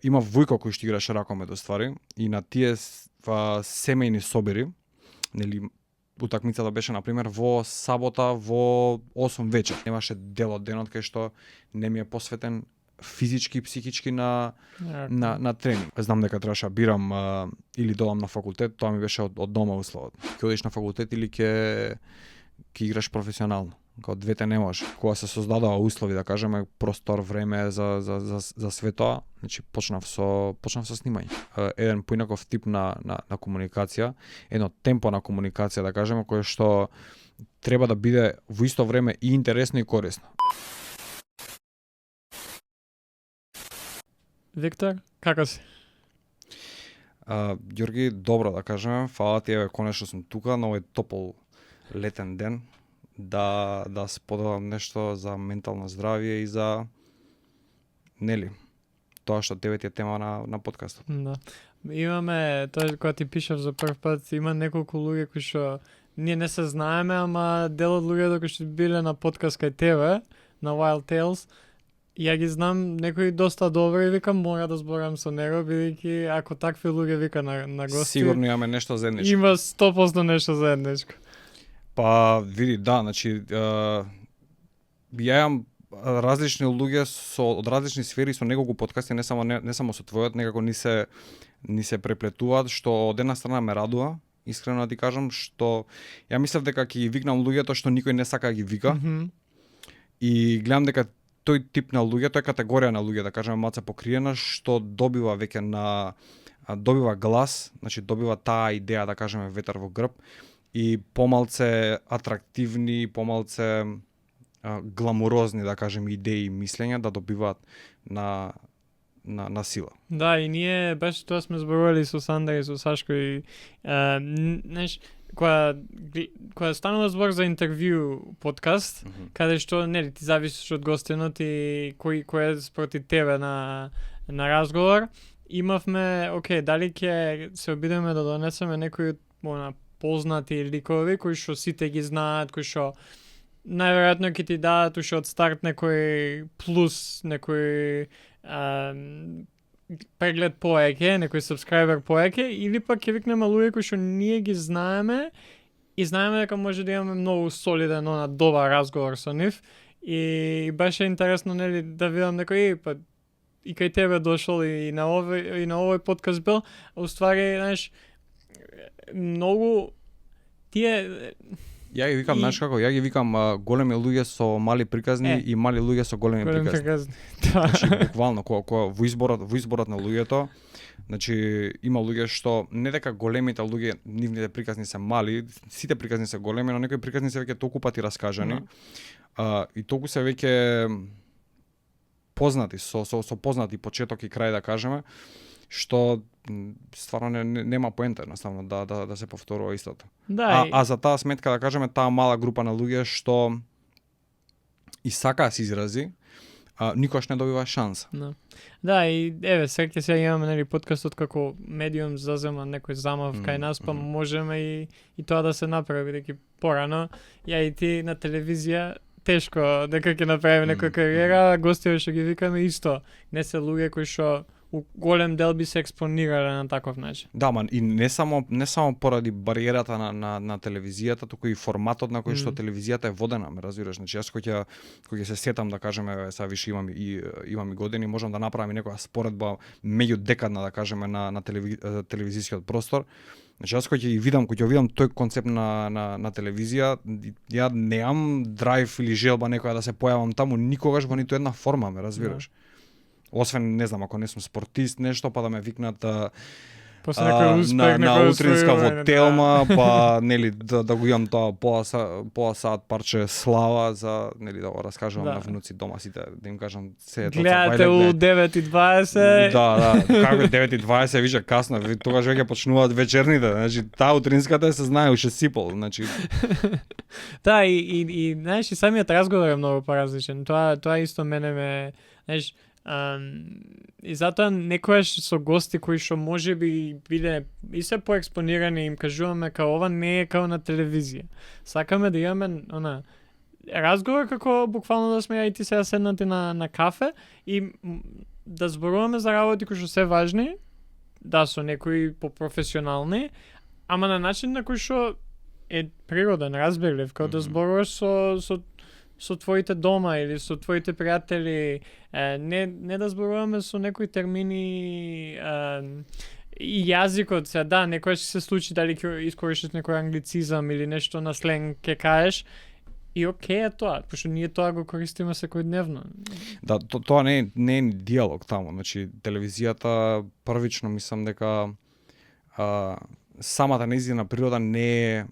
има Вујко кој што играше ракомет ствари и на тие семејни собери, нели утакмицата беше на пример во сабота во 8 вечер. Немаше дел од денот кај што не ми е посветен физички и психички на тренинг. Знам дека требаше да бирам или додам на факултет, тоа ми беше од дома условот. Ќе одиш на факултет или ќе играш професионално. Као двете не може. Кога се создадоа услови, да кажеме, простор, време за све тоа, значи почнав со снимање. Еден поинаков тип на комуникација, едно темпо на комуникација, да кажеме, кое што треба да биде во исто време и интересно и корисно. Виктор, како си? Ѓорги, добро да кажеме, фала ти, конечно сум тука на овој топол летен ден да споделам нешто за ментално здравје и за нели тоа што тебе ти е тема на подкастот. Да. Имаме тоа кога ти пишав за прв пат, има неколку луѓе кои што ние не се знаеме, ама дел од луѓето кои што биле на подкаст кај тебе, на Wild Tales, ја ги знам некои доста добри, викам мора да зборам со него, бидејќи ако такви луѓе вика на гости, сигурно имаме нешто заедничко. Има 100% нешто заедничко. Па види, да, значи ја имам различни луѓе од различни сфери со неколку подкасти, не само со твојот, некако ни се преплетуваат, што од една страна ме радува, искрено да ти кажам, што ја мислев дека ќе ги викнам луѓето што никој не сака да ги вика. И гледам дека тој тип на луѓе, тој категорија на луѓе, да кажеме малце покриена, што добива веќе добива глас, значи добива таа идеја, да кажеме, ветар во грб, и помалце атрактивни, помалце гламурозни, да кажеме, идеи и мислења да добиваат на сила. Да, и ние беше тоа сме зборували со Сандра и со Сашко и знаеш, кога станува збор за интервју подкаст, каде што нели ти зависиш од гостинот и кој е спроти тебе на разговор, имавме, дали ќе се обидеме да донесеме некои познати ликови кои што сите ги знаат, кои што најверојатно ќе ти дадат уште од старт некој плюс, некој преглед поеќе, некој сабскрајбер поеќе, или пак ќе викнеме луѓе кои што ние ги знаеме и знаеме дека може да имаме многу солиден, добар разговор со нив. И беше интересно, нели, да видам некој и кај тебе дошол и на овој подкаст бил, уствари, знаеш, многу тие. Ја ги викам, знаеш како, големи луѓе со мали приказни и мали луѓе со големи приказни. Значи, буквално, кога во изборот на луѓето, значи има луѓе што не дека големите луѓе, нивните приказни се мали, сите приказни се големи, но некои приказни се веќе толку пати раскажани. И толку се веќе познати со познати почеток и крај, да кажеме, што стварно нема поента едноставно да се повторува истото. Да, а за таа сметка, да кажеме, таа мала група на луѓе што и сака да се изрази, никош не добива шанса. Да, и еве сега сега имаме, нели, подкастот како медиум зазема некој замав кај нас, па можеме и тоа да се направи, бидејќи порано ја и ти на телевизија тешко дека ќе направиме некоја кариера, гостите што ги викаме исто не се луѓе кои што у голем дел би се експонирале на таков начин. Да, и не само поради бариерата на телевизијата, туку и форматот на кој што телевизијата е водена, ме разбираш. Значи јас кој ќе се сетам, да кажеме, сега више имам и години, можам да направам и некоја споредба меѓудекадна, да кажеме, на телевизискиот простор. Значи јас кој ќе видам тој концепт на телевизија, ја неам драйв или желба некоја да се појавам таму никогаш во ниту една форма, ме разбираш. Освен, не знам, ако не сум спортист, нешто, па да ме викнат на утринска во Телма, па нели да го имам тоа пола сат парче слава за нели да го раскажувам на внуци дома сите, да им кажам се гледате у 9:20. Да, како 9:20 више касно, тогаш веќе почнуваат вечерните, значи таа утринската се знае уште сипол, значи. Да, и знаеш, и самиот разговор е многу поразличен. Тоа исто мене знаеш, и затоа некојаш со гости кои што можеби биле и се поекспонирани, им кажуваме као ова не е као на телевизија. Сакаме да имаме разговор како буквално да сме ја и ти сега седнати на кафе и да зборуваме за работи кои што се важни, да со некои попрофесионални, ама на начин на кој што е природен, разбирлив, као да зборуваш со твоите дома или со твоите пријатели, не да зборуваме со некои термини и јазикот, да, некојаш се случи дали ќе искористиш некој англицизам или нешто на сленг ќе кажеш, и окей е тоа, пошто ние тоа го користиме секојдневно. Да, тоа не е ни диалог таму, значи телевизијата првично мислам дека самата нејзина природа не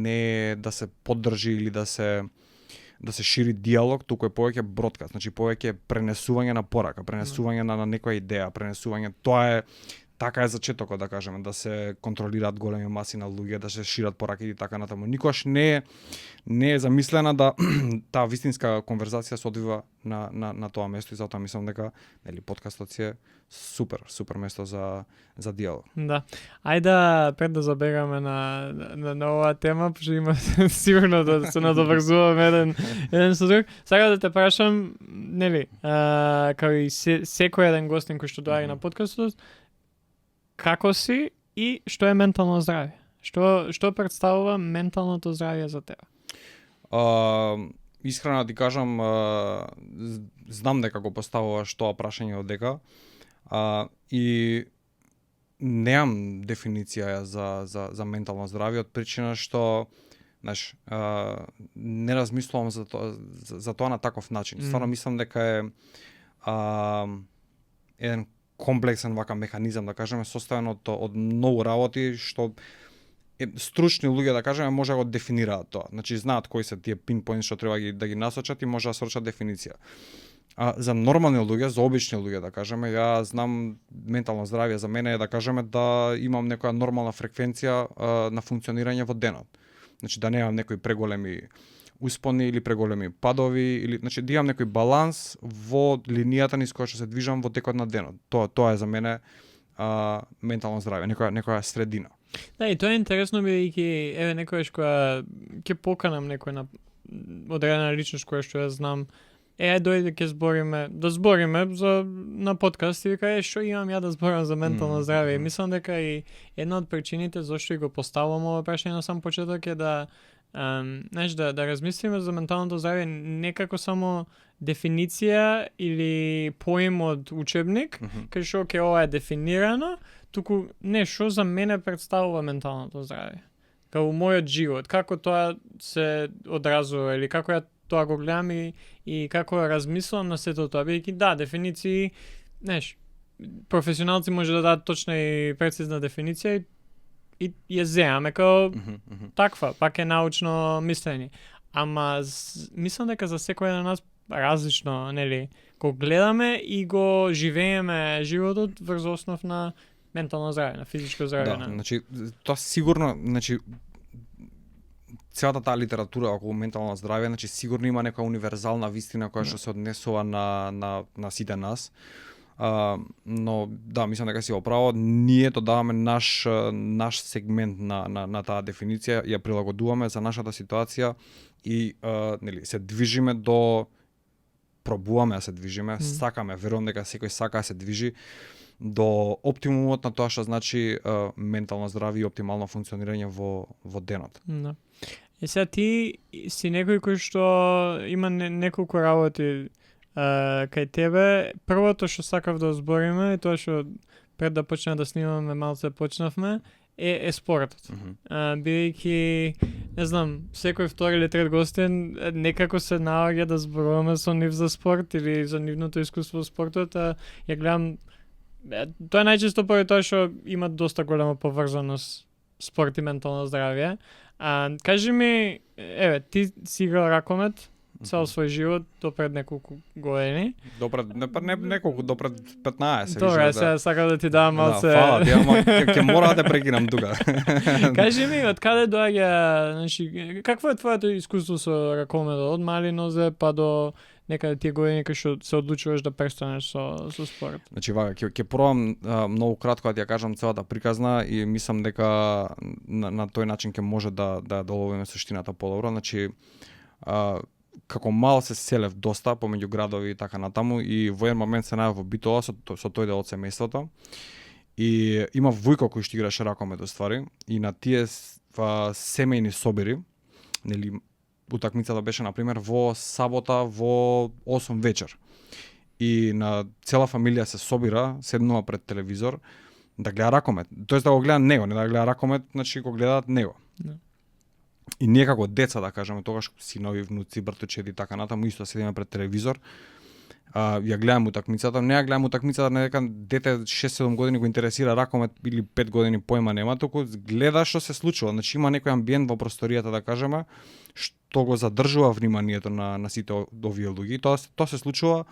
е да се поддржи или да се шири диалог, туку е повеќе бродкаст, значи повеќе пренесување на порака, пренесување на некоја идеја, пренесување, тоа е така е зачетокот, да кажеме, да се контролираат големи маси на луѓе, да се шират пораки и така натаму. Никогаш не е замислена да таа вистинска конверзација се одвива на тоа место, и затоа мислам дека нели подкастот е супер место за диалог. Да. Ајде пред да забегаме на оваа тема, пошто има сигурно да се надоврзуваме еден со друг. Сега да те прашам, нели, као и секој еден гостин кој што доаѓа на подкастот, како си и што е ментално здравје? Што представува менталното здравје за тебе? Искрено ти кажам, знам дека го поставуваш тоа прашање одека, и неам дефиниција за ментално здравје, од причина што знаеш, не размислувам за тоа на таков начин. Стварно мислам дека е еден комплексен вака механизам, да кажеме, составен од многу работи, што стручни луѓе, да кажеме, може да го дефинираат тоа. Значи, знаат кои се тие пинпоинт што треба да ги насочат и може да сорчат дефиниција. За нормални луѓе, за обични луѓе, да кажеме, ја знам ментално здравје за мене е, да кажеме, да имам некоја нормална фреквенција на функционирање во денот. Значи, да немам некои преголеми успони или преголеми падови, или значи да имам некој баланс во линијата низ која што се движам во текот на денот. Тоа е за мене ментално здравје, некоја средина. Да, и тоа е интересно, бидејќи еве некојаш која ќе поканам некој на одредена личност која што ја знам, дојде ќе збориме на подкаст и вика што имам ја да зборам за ментално здравје. И мислам дека и една од причините зашто и го поставувам ова прашање на сам почеток е да да размислиме за менталното здравје не како само дефиниција или поим од учебник, кај што ова е дефинирано, туку што за мене представува менталното здравје. Како мојот живот, како тоа се одразува или како ја тоа го гледам и како ја размислувам на сето тоа, бидејќи да, дефиниции, професионалци може да дадат точна и прецизна дефиниција и ја земаме како таква, пак е научно мислење. Ама мислам дека за секој на нас различно, нели, го гледаме и го живееме животот врз основ на ментално здравје, на физичко здравје. Да, значи тоа сигурно, значи целата таа литература околу ментално здравје, значи сигурно има некоја универзална вистина која што се однесува на сите нас. Но да, мислам дека си оправо, ние то даваме наш сегмент на таа дефиниција, ја прилагодуваме за нашата ситуација и нели се движиме пробуваме да се движиме, сакаме, верувам дека секој сака да се движи до оптимумот на тоа што значи ментално здравје и оптимално функционирање во денот. Да. И сега ти си некој кој што има неколку работи кај тебе. Првото што сакав да збориме, тоа што пред да почнеме да снимаме малце почнавме, е спортот. Бидејќи, не знам, секој втори или трет гостин некако се наоѓа да зборуваме со нив за спорт или за нивното искуство во спортот, ја гледам, тоа е најчесто поради тоа што има доста голема поврзаност спорт и ментално здравје. Кажи ми, ти си играл ракомет цел свој живот до пред неколку години. Допред 15. Добре, сега сакам да ти дам малце. Да, фала, ќе мора да те прекинам тука. Кажи ми, од каде доаѓа, значи, какво е твоето искуство со ракометот? Од мали нозе па до некаде тие години кај што се одлучуваш да престанеш со спорт? Значи, вака, ќе пробам многу кратко да ја кажам целата приказна и мислам дека на тој начин ќе може да доловиме суштината подобро. Значи, како мал се селев доста помеѓу градови и така натаму и во еден момент се најав во Битола со тој дел од семејството. И има вујко кој што играше ракомет ствари и на тие семејни собири, нели утакмицата беше на пример во сабота во 8 вечер. И на цела фамилија се собира, седнува пред телевизор да гледа ракомет. Тоест да го гледа него, не да гледа ракомет, значи го гледаат него. Да. И ние како деца, да кажеме, тогаш синови, внуци, братучеди и така натаму, исто седиме пред телевизор. Ја гледам утакмицата, не ја гледам утакмицата, не дека дете 6-7 години го интересира ракомет или 5 години појма нема, туку гледа што се случува. Значи има некој амбиент во просторијата, да кажеме, што го задржува вниманието на сите овие луѓе. Тоа се случува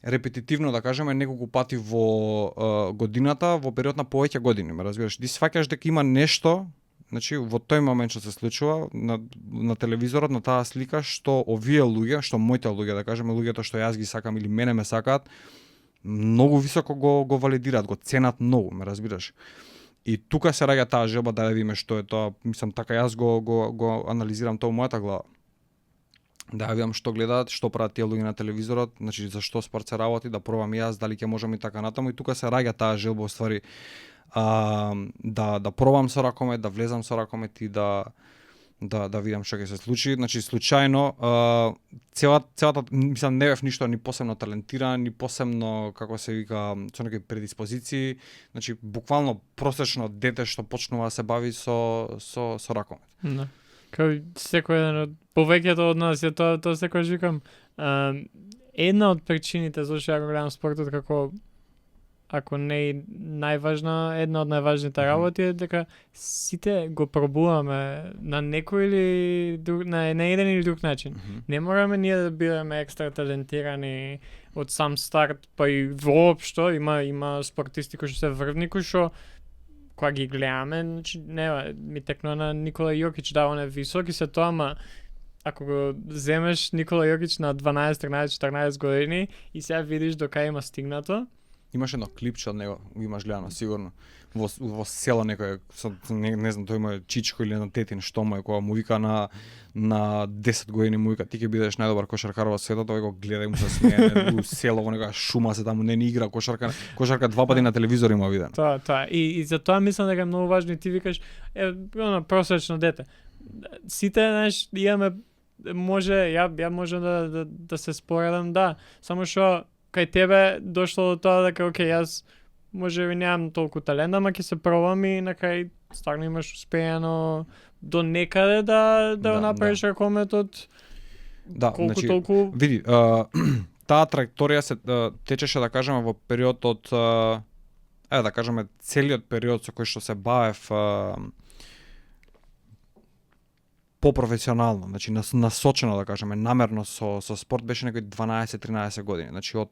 репетитивно, да кажеме, неколку пати во годината, во период на повеќе години, ме разбираш. Ти сваќаш дека има нешто, значи во тој момент што се случува на телевизорот, на таа слика, што овие луѓе, што моите луѓе, да кажеме, луѓето што јас ги сакам или мене ме сакаат, многу високо го валидираат, го ценат многу, ме разбираш. И тука се раѓа таа желба да видиме што е тоа, мислам така јас го анализирам тоа во мојата глава. Да ја видам што гледаат, што прават тие луѓе на телевизорот, значи за што спорт се работи, да пробам и јас, дали ќе можам и така натаму, и тука се раѓа таа желба ствари да пробам со ракомет, да влезам со ракомет и да видам што ќе се случи. Значи случајно целата мислам не бев ништо ни посебно талентиран, ни посебно како се вика со некои предиспозиции, значи буквално просечно дете што почнува да се бави со ракомет. Да. Као секој еден од повеќето од нас е тоа секој викам. Една од причините зашто ја го гледам спортот како ако не и најважна, една од најважните работи е дека сите го пробуваме на некој или друг, на еден или друг начин. Не мораме ние да бидеме екстра талентирани од сам старт, па и воопшто има спортисти кои што се врвни, кои што кога ги гледаме, значи ми текнува на Никола Јокич, да, он е висок и се тоа, ама ако го земеш Никола Јокич на 12, 13, 14 години и сега видиш до кај има стигнато. Имаш едно клипче од него, имаш гледано сигурно. Во село некој, не знам, тој му е чичко или на тетин, што му е, кога му вика на 10 години му вика, ти ќе бидеш најдобар кошаркар во светот, тој го гледа и му се смее, у село во некоја шума се таму, не ни игра кошарка 2 пати на телевизор има виден. Тоа. И за тоа мислам дека е многу важно и ти викаш, просечно дете. Сите, знаеш, имаме, ја може да се споредам, да, само што кај тебе дошло до тоа дека окей, јас може би немам толку талент, ама ќе се пробам и на крај стварно имаш успеано до некаде да направиш ракометот. Да, колку значи, толку види, таа траекторија се течеше, да кажеме, во период од да кажеме целиот период со кој што се бавев попрофесионално, значи насочено, да кажеме, намерно со спорт беше некои 12-13 години. Значи од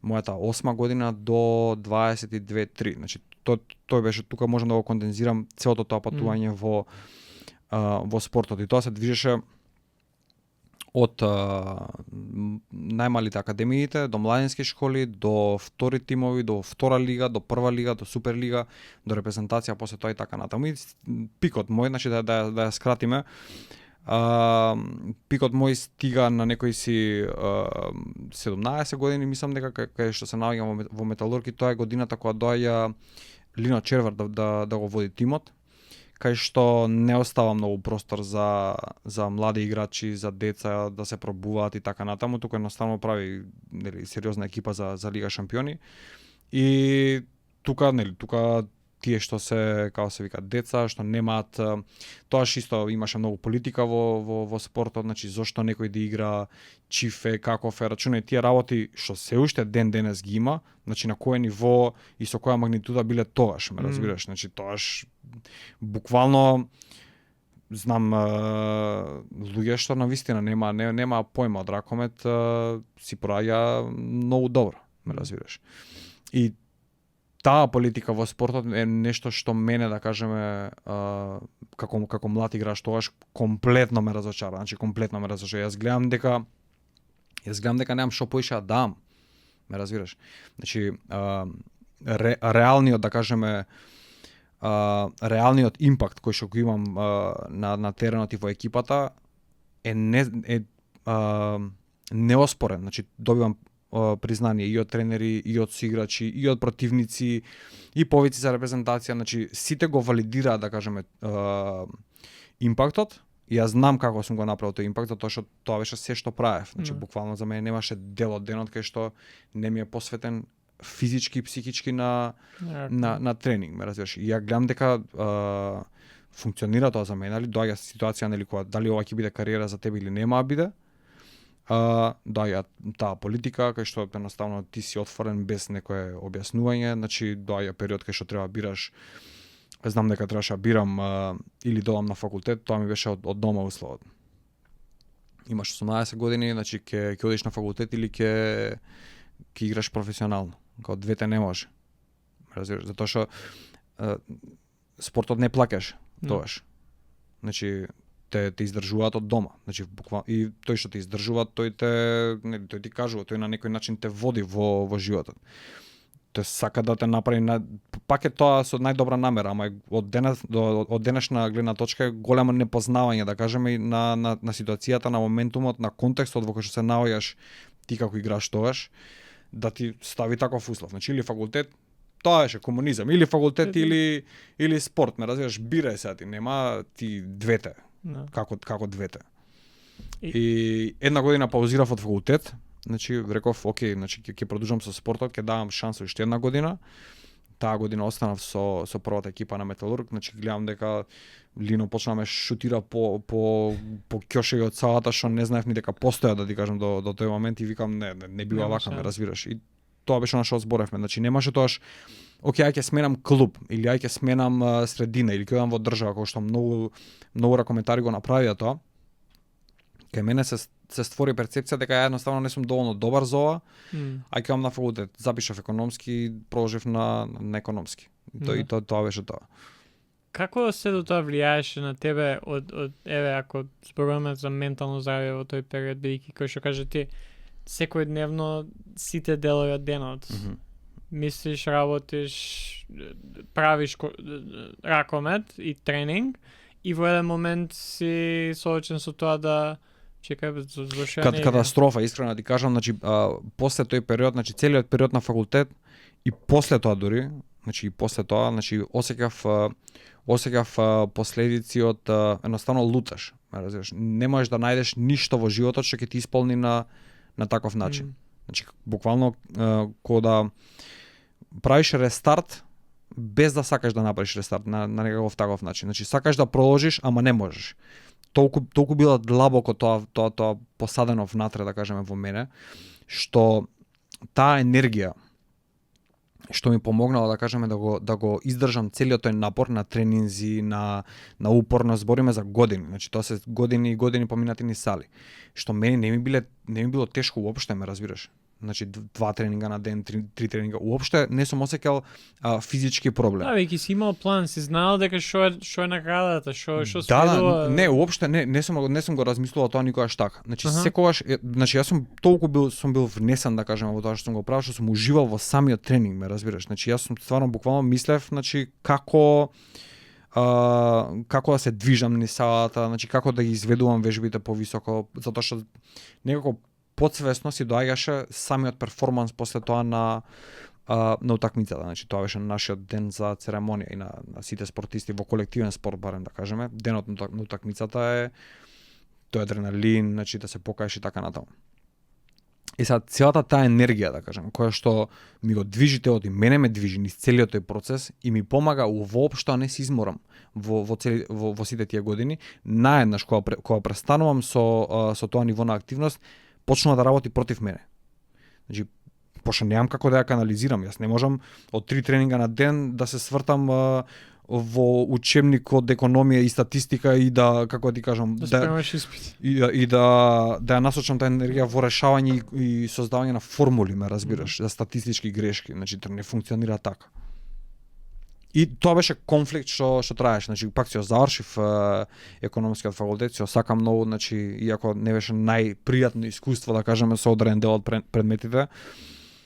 мојата 8 година до 22-3. Значи тој беше, тука можам да го кондензирам целото тоа патување во спортот и тоа се движеше од најмалите академиите до младински школи, до втори тимови, до втора лига, до прва лига, до суперлига, до репрезентација после тоа и така натаму. И пикот мој, значи да ја скратиме, пикот мој стига на некои си 17 години, мислам дека кај што се наоѓам во Металург, тоа е годината кога доаѓа Лино Червар да го води тимот, кај што не остава многу простор за млади играчи, за деца да се пробуваат и така натаму, туку едноставно прави сериозна екипа за Лига шампиони. И тука тие што се, како се вика, деца, што немаат, тоаш исто имаше многу политика во спортот, значи зошто некој да игра, чиф е, каков е, рачунај тие работи што се уште денес ги има, значи на кое ниво и со која магнитуда биле тогаш, ме разбираш, значи тогаш буквално знам луѓе што навистина нема појма од ракомет, си пораѓа многу добро, ме разбираш. И таа политика во спортот е нешто што мене, да кажеме, како млад играч тогаш комплетно ме разочара. Значи комплетно ме разочара. Јас гледам дека немам што поише да дам. Ме разбираш? Значи реалниот, да кажеме, реалниот импакт кој што го имам на теренот и во екипата неоспорен. Значи добивам признание и од тренери, и од соиграчи, и од противници, и повици за репрезентација, значи сите го валидираат, да кажеме, импактот. И јас знам како сум го направил тој импакт, затоа што тоа беше се што правев. Значи буквално за мене немаше дел од денот кај што не ми е посветен физички и психички на тренинг, ме разбираш. И ја гледам дека функционира тоа за мене, нели, доаѓа ситуација, нели, кога дали ова ќе биде кариера за тебе или нема да биде. Доаѓа таа политика кај што едноставно ти си отворен без некое објаснување, значи доаѓа период кај што треба бидаш. Знам дека требаше да бирам или додам на факултет, тоа ми беше од дома условот. Имаш 18 години, значи ќе одиш на факултет или ќе играш професионално. Као двете не може. Разбираш, затоа што спортот не плакаш тогаш. Значи те издржуваат од дома. Значи буквално и тој што те издржува, тој ти кажува, тој на некој начин те води во животот. Тој сака да те направи пак е тоа со најдобра намера, ама од денешна гледна точка е големо непознавање, да кажеме, на ситуацијата, на моментумот, на контекстот во кој што се наоѓаш ти како играш тогаш, да ти стави таков услов. Значи или факултет, тоа беше комунизам, или факултет или спорт, ме разбираш, бирај се ти, нема ти двете. Како двете. И една година паузирав од факултет. Значи реков, окей, значи ќе продолжам со спортот, ќе давам шанса уште една година. Таа година останав со првата екипа на Металург, значи гледам дека Лино почна ме шутира по ќошеви од салата, што не знаев ни дека постоја, да ти кажам, до тој момент, и викам не бива вака, ме разбираш. И тоа беше на што зборевме. Значи немаше тоаш, окей, ај ќе сменам клуб или ај ќе сменам средина или ќе одам во држава, кој што многу ракометари го направија тоа. Кај мене се створи перцепција дека ја едноставно не сум доволно добар за ова, ај ќе одам на факултет, запишав економски, продолжив на економски. И тоа беше тоа. Како се до тоа влијаеше на тебе од еве, ако зборуваме за ментално здравје во тој период, бидејќи кој што каже ти секојдневно сите делови од денот. Мислиш, работиш, правиш ракомет и тренинг, и во еден момент си соочен со тоа да катастрофа, искрено ти кажам, значи после тој период, значи целиот период на факултет и после тоа дури, значи и после тоа, значи осеќав последици од едноставно луташ, разбираш. Не можеш да најдеш ништо во животот што ќе ти исполни на таков начин. Значи буквално кога да правиш рестарт без да сакаш да направиш рестарт на некаков таков начин. Значи сакаш да продолжиш, ама не можеш. Толку било длабоко тоа посадено внатре, да кажеме, во мене, што таа енергија што ми помогнала, да кажеме, да го издржам целиот тој напор на тренинзи, на упорно, збориме за години. Значи тоа се години и години поминати низ сали. Што мене не ми било тешко уопште, ме разбираш. Значи 2 тренинга на ден, 3 тренинга, уопште не сум осеќал физички проблем. Веќе си имал план, си знаел дека што е наградата, што следува. Не, уопште не сум го размислувал тоа никогаш така. Значи секогаш, значи јас сум бил внесен, да кажеме, во тоа што сум го правил, што сум уживал во самиот тренинг, ме разбираш. Значи јас сум стварно буквално мислев, значи како да се движам низ салата, значи како да ги изведувам вежбите повисоко, затоа што некако подсвесно си доаѓаше самиот перформанс после тоа на утакмицата. Значи тоа беше нашиот ден за церемонија и на сите спортисти во колективен спорт, барем да кажеме. Денот на утакмицата е тој адреналин, значи да се покажеш и така натаму. И сега целата таа енергија, да кажем, која што ми го движи телото и мене ме движи низ целиот тој процес и ми помага воопшто не се изморам во сите тие години, наеднаш кога престанувам со тоа ниво на активност, почнува да работи против мене. Значи, пошто немам како да ја канализирам. Јас не можам од 3 тренинга на ден да се свртам во учебник од економија и статистика и да, како ти кажам, да спремаш испит. И да ја насочам таа енергија во решавање и создавање на формули, ме разбираш, за статистички грешки. Значи, не функционира така. И тоа беше конфликт што траеше, значи пак си ја завршив економскиот факултет, си ја сакам многу, значи иако не беше најпријатно искуство, да кажеме, со одреден дел од предметите.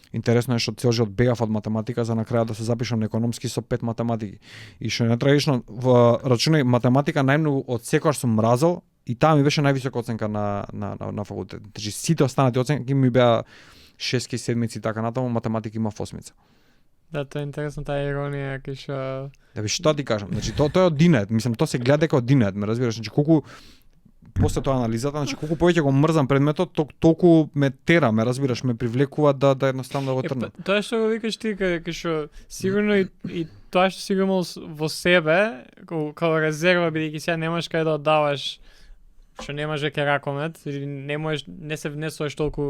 Интересно е што цел живот бегав од математика за на крај да се запишам на економски со 5 математики. И што е натрагично, во рачунај математика најмногу од секогаш сум мразел и таа ми беше највисока оценка на факултет. Значи сите останати оценки ми беа 6 седмици така натаму, математика има 8. Да, тоа е интересна таа иронија кај што Да би што ти кажам, значи тоа е од динет, мислам тоа се гледа дека од динет, ме разбираш, значи колку после тоа анализата, значи колку повеќе го мрзам предметот, толку ме тера, ме разбираш, ме привлекува да едноставно да го трнам. Тоа што го викаш ти кај што сигурно и тоа што си го имал во себе, како резерва бидејќи сега немаш кај да оддаваш што немаш веќе ракомет, или не се внесуваш толку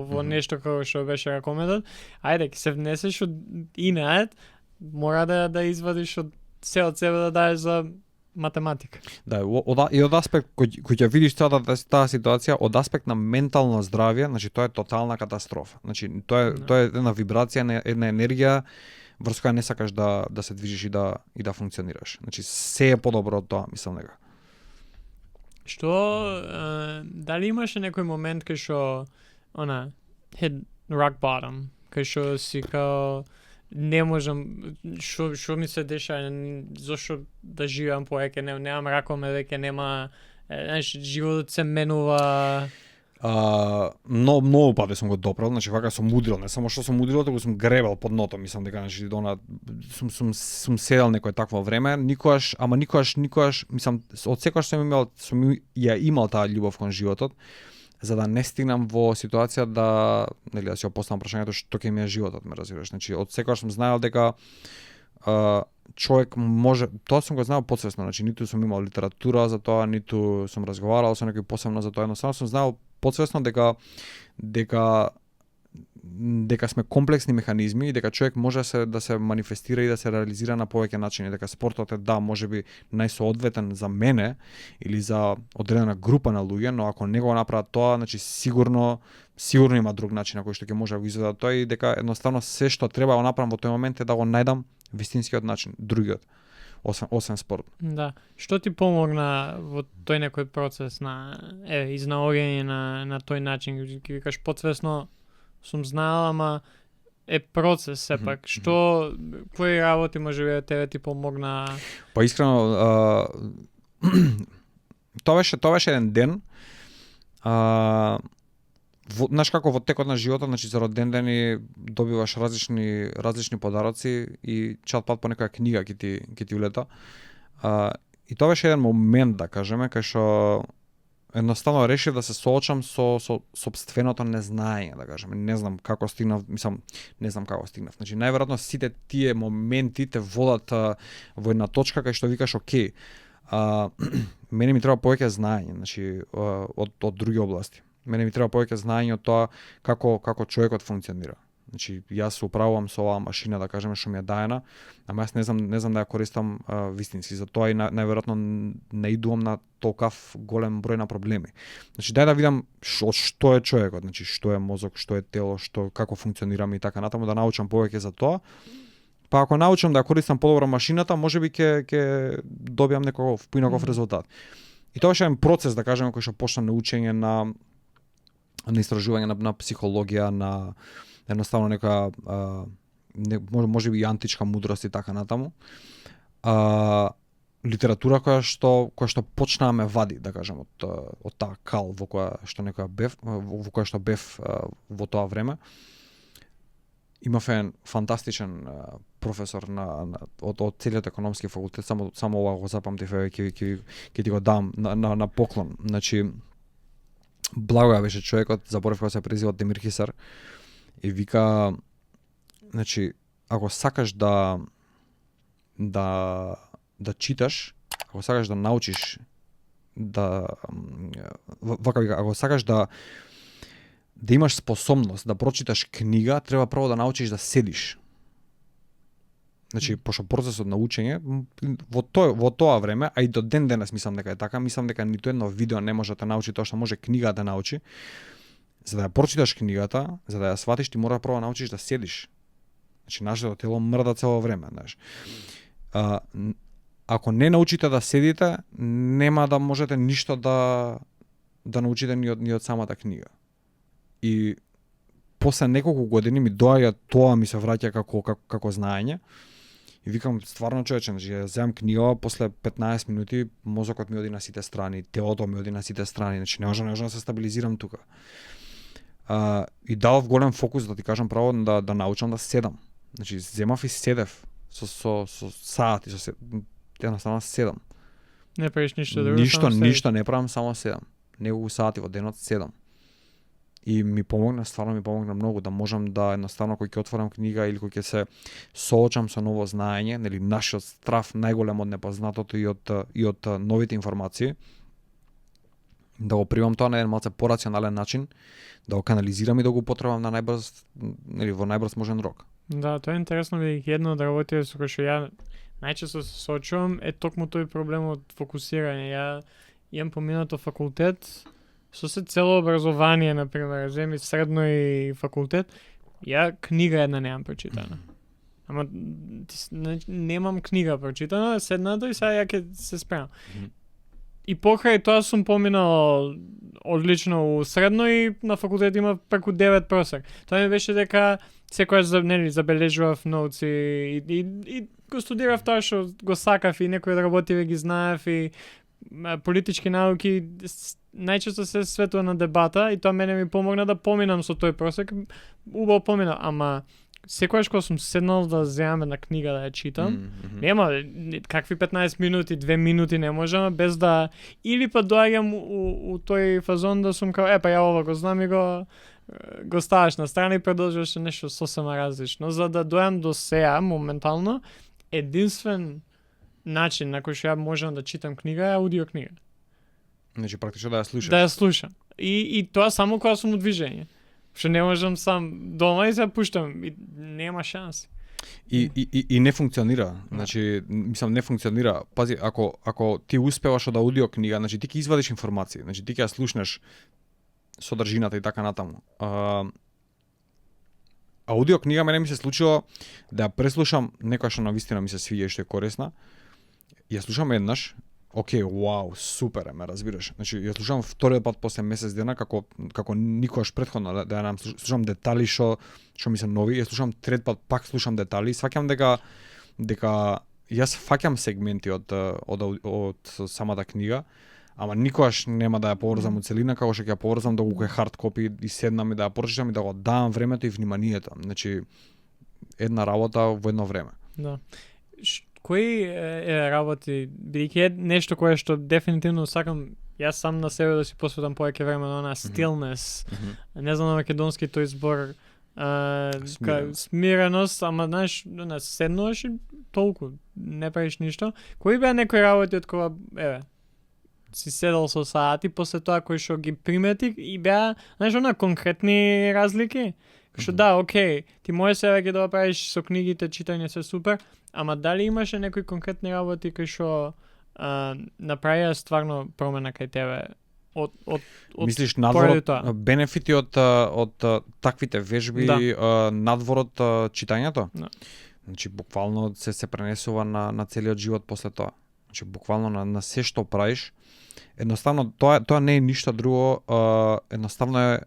во нешто како што беше ракометот, ајде, ќе се внесеш од инат, мора да извадиш од себе да даеш за математика. Да, и од аспект кој ќе видиш таа ситуација, од аспект на ментално здравје, значи тоа е тотална катастрофа. Значи тоа е една вибрација, една енергија врз која не сакаш да се движиш и да функционираш. Значи се е подобро од тоа, мислам дека. Што дали имаше некој момент кај што hit rock bottom, кај што си као не можам, што ми се деша, зошто да живеам повеќе, немам ракоме веќе, нема, знаеш, животот се менува. Многу пати сум го допрел, значи вака сум удрил, не само што сум удрил, туку сум гребел под дното, мислам дека значи сум седел некој такво време, никогаш, мислам од секогаш сум имал таа љубов кон животот, за да не стигнам во ситуација да, нели, да си поставам прашањето што ќе ми е животот, ме разбираш. Значи од секогаш сум знаел дека човек може, тоа сум го знаел потсвесно, значи ниту сум имал литература за тоа, ниту сум разговарал со некој посебно за тоа, едноставно сум знаел потсвесно дека сме комплексни механизми и дека човек може да се манифестира и да се реализира на повеќе начини, дека спортот е можеби најсоодветен за мене или за одредена група на луѓе, но ако не го направат тоа, значи сигурно има друг начин на кој што ќе може да го изведе тоа и дека едноставно се што треба да го направам во тој момент е да го најдам вистинскиот начин, другиот, освен спорт. Да. Што ти помогна во тој некој процес на изнаоѓање на тој начин? Ќе викаш потсвесно сум знаел, ама е процес сепак. Што, кои работи може би тебе ти помогна? Па искрено, тоа беше еден ден. Знаеш како во текот на животот, значи за роден ден добиваш различни подароци и чат-пат по некоја книга ќе ти улета. И тоа беше еден момент, да кажеме, кај што едноставно решив да се соочам со сопственото незнаење, да кажеме. Не знам како стигнав. Значи најверојатно сите тие моменти те водат во една точка кај што викаш окей. Мене ми треба повеќе знаење, значи од други области. Мене ми треба повеќе знаење од тоа како човекот функционира. Значи јас се управувам со оваа машина, да кажеме, што ми е даена, ама јас не знам да ја користам вистински, затоа и најверојатно не идувам на толкав голем број на проблеми. Значи дај да видам што е човекот, значи што е мозок, што е тело, како функционираме и така натаму, да научам повеќе за тоа. Па ако научам да ја користам подобро машината, можеби ќе добиам некој поинаков резултат. И тоа беше еден процес, да кажеме, кој што почна на учење на истражување на психологија, на едноставно нека можеби и античка мудрост и така натаму. Литература која што почна да ме вади, да кажем, од таа кал во која што бев во тоа време. Имав еден фантастичен професор од целиот економски факултет, само ова го запамтив, ќе ти го дам на поклон. Значи благо беше човекот, заборев како се презива, Демир Хисар. И вика, значи, ако сакаш да читаш, ако сакаш да научиш, вака вика, ако сакаш да имаш способност да прочиташ книга, треба прво да научиш да седиш. Значи, пошто процесот на учење во тоа време, а и до ден денес мислам дека е така, мислам дека ниту едно видео не може да те научи тоа што може книга да научи. За да ја прочиташ книгата, за да ја сватиш, ти мора прво да научиш да седиш. Значи, нашето тело мрда цело време, знаеш. Ако не научите да седите, нема да можете ништо да научите ни од самата книга. И после неколку години ми доаѓа тоа, ми се враќа како знаење. И И викам стварно човече, значи ја земам книга после 15 минути, мозокот ми оди на сите страни, телото ми оди на сите страни, значи не можам да се стабилизирам тука. И дав голем фокус, да ти кажам право, да научам да седам. Значи земав и седев со саати, едноставно седам. Не правиш ништо друго. Ништо не правам, само седам. Неколку сати во денот седам. И ми стварно ми помогна многу да можам да едноставно кој ќе отворам книга или кој ќе се соочам со ново знаење, нели нашиот страв најголем од непознатото и од новите информации, да го примам тоа на еден малце порационален начин, да го канализирам и да го употребам на најбрз, нели во најбрз можен рок. Да, тоа е интересно, бидејќи едно од работите со кој што ја најчесто се соочувам е токму тој проблем од фокусирање. Ја имам поминато факултет со се цело образование, например, земи средно и факултет, ја книга една немам прочитана. Ама немам книга прочитана, седнато и сега ја ќе се спремам. И покрај тоа сум поминал одлично у средно и на факултет има преку 9 просек. Тоа ми беше дека секојаш забележував ноуци и го студирав тоа што го сакав и некои работи ги знаев и политички науки најчесто се светува на дебата и тоа мене ми помогна да поминам со тој просек. Убаво поминав, ама секојаш кога сум седнал да земам една книга да ја читам, нема какви 15 минути, 2 минути не можам без да или па доаѓам у тој фазон да сум као па ја ова го знам и го ставаш на страна и продолжуваш нешто сосема различно. За да дојам до сеа моментално, единствен начин на кој што ја можам да читам книга е аудиокнига. Значи практично да ја слушаш. Да ја слушам. И тоа само кога сум у движење. Што не можам сам дома и се пуштам и нема шанси. И не функционира. Значи, мислам не функционира. Пази, ако ти успеваш од аудиокнига, значи ти ќе извадиш информации, значи ти ќе ја слушнеш содржината и така натаму. Аудиокнига мене ми се случило да ја преслушам некоја што навистина ми се свиѓа и што е корисна. Ја слушам еднаш, окей, вау, супер, ме разбираш. Значи, ја слушам вториот пат после месец дена како никогаш претходно да ја слушам детали што ми се нови, ја слушам трет пат, пак слушам детали, сваќам дека јас фаќам сегменти од самата книга, ама никогаш нема да ја поврзам у целина како што ќе ја поврзам да го хард копи и седнам и да ја прочитам и да го давам времето и вниманието. Значи, една работа во едно време. Да. Кои работи, бидејќи е нешто кое што дефинитивно сакам јас сам на себе да си посветам повеќе време на она stillness. Не знам на македонски тој збор смиреност, ама знаеш, седнуваш и толку, не правиш ништо. Кои беа некои работи од кога си седал со саати, после тоа кои што ги примети и беа, знаеш, конкретни разлики? Што да, окей, ти може сега ќе да правиш со книгите, читање се супер, ама дали имаше некои конкретни работи кои што направија стварно промена кај тебе од мислиш надворот бенефити од таквите вежби, да, надворот читањето? Да. Значи буквално се пренесува на целиот живот после тоа. Значи буквално на се што правиш. Едноставно тоа не е ништо друго, едноставно е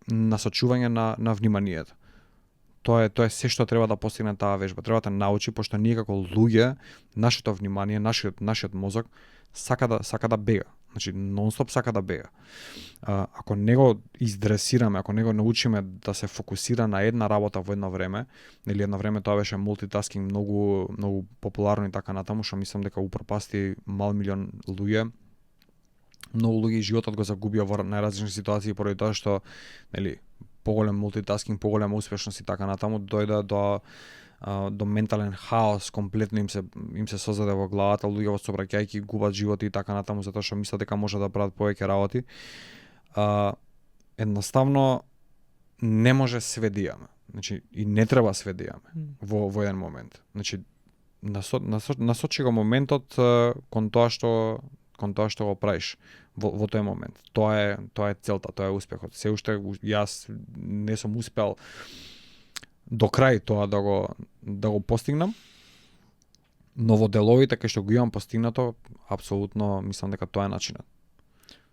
насочување на вниманието. Тоа е се што треба да постигне таа вежба. Треба да научи, пошто ние како луѓе, нашето внимание, нашиот мозок сака да бега. Значи нонстоп сака да бега. Ако не го издресираме, ако не го научиме да се фокусира на една работа во едно време, или едно време тоа беше мултитаскинг многу популарно и така натаму, што мислам дека упропасти мал милион луѓе. Многу луѓе животот го загубија во најразлични ситуации поради тоа што нели поголем мултитаскинг, поголема успешност и така натаму дојде до ментален хаос, комплетно им се создаде во главата, луѓе во сообраќајки губат животи и така натаму затоа што мислат дека може да прават повеќе работи. Едноставно не може све да имаме. Значи и не треба све да имаме во еден момент. Значи насочи го моментот кон тоа што го правиш во тој момент. Тоа е целта, тоа е успехот. Се уште јас не сум успел до крај тоа да го постигнам, но во деловите кај што го имам постигнато, апсолутно мислам дека тоа е начинот.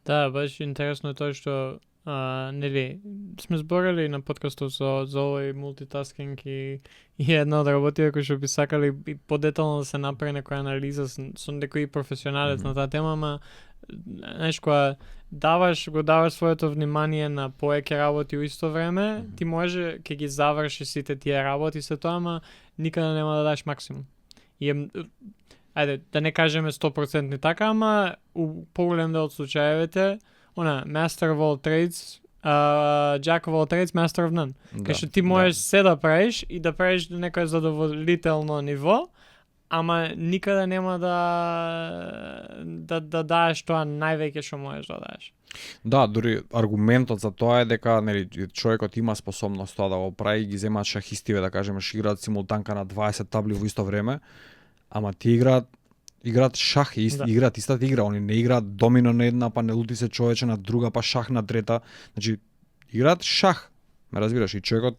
Да, баш интересно е тоа што нели сме зборали на подкастот за овој мултитаскинг и една од работите кои што би сакали и подетално да се направи некоја анализа со некој професионалец на таа тема, ама знаеш кога го даваш своето внимание на повеќе работи во исто време, ти може ќе ги заврши сите тие работи се тоа, ама никаде нема да дадеш максимум. И ајде, да не кажеме 100% така, ама у поголем дел од случаевите, master of all trades, jack of all trades, master of none. Кај што ти можеш се да правиш и да правиш до некој задоволително ниво, ама никаде нема да даеш тоа највеќе што можеш да даеш. Да, дури аргументот за тоа е дека нели човекот има способност тоа да го прави, ги земаат шахистиве, да кажеме, играат симултанка на 20 табли во исто време, ама ти играат шах и играат истата игра, они не играат домино на една, па не лути се човече на друга, па шах на трета. Значи играат шах. Ме разбираш, и човекот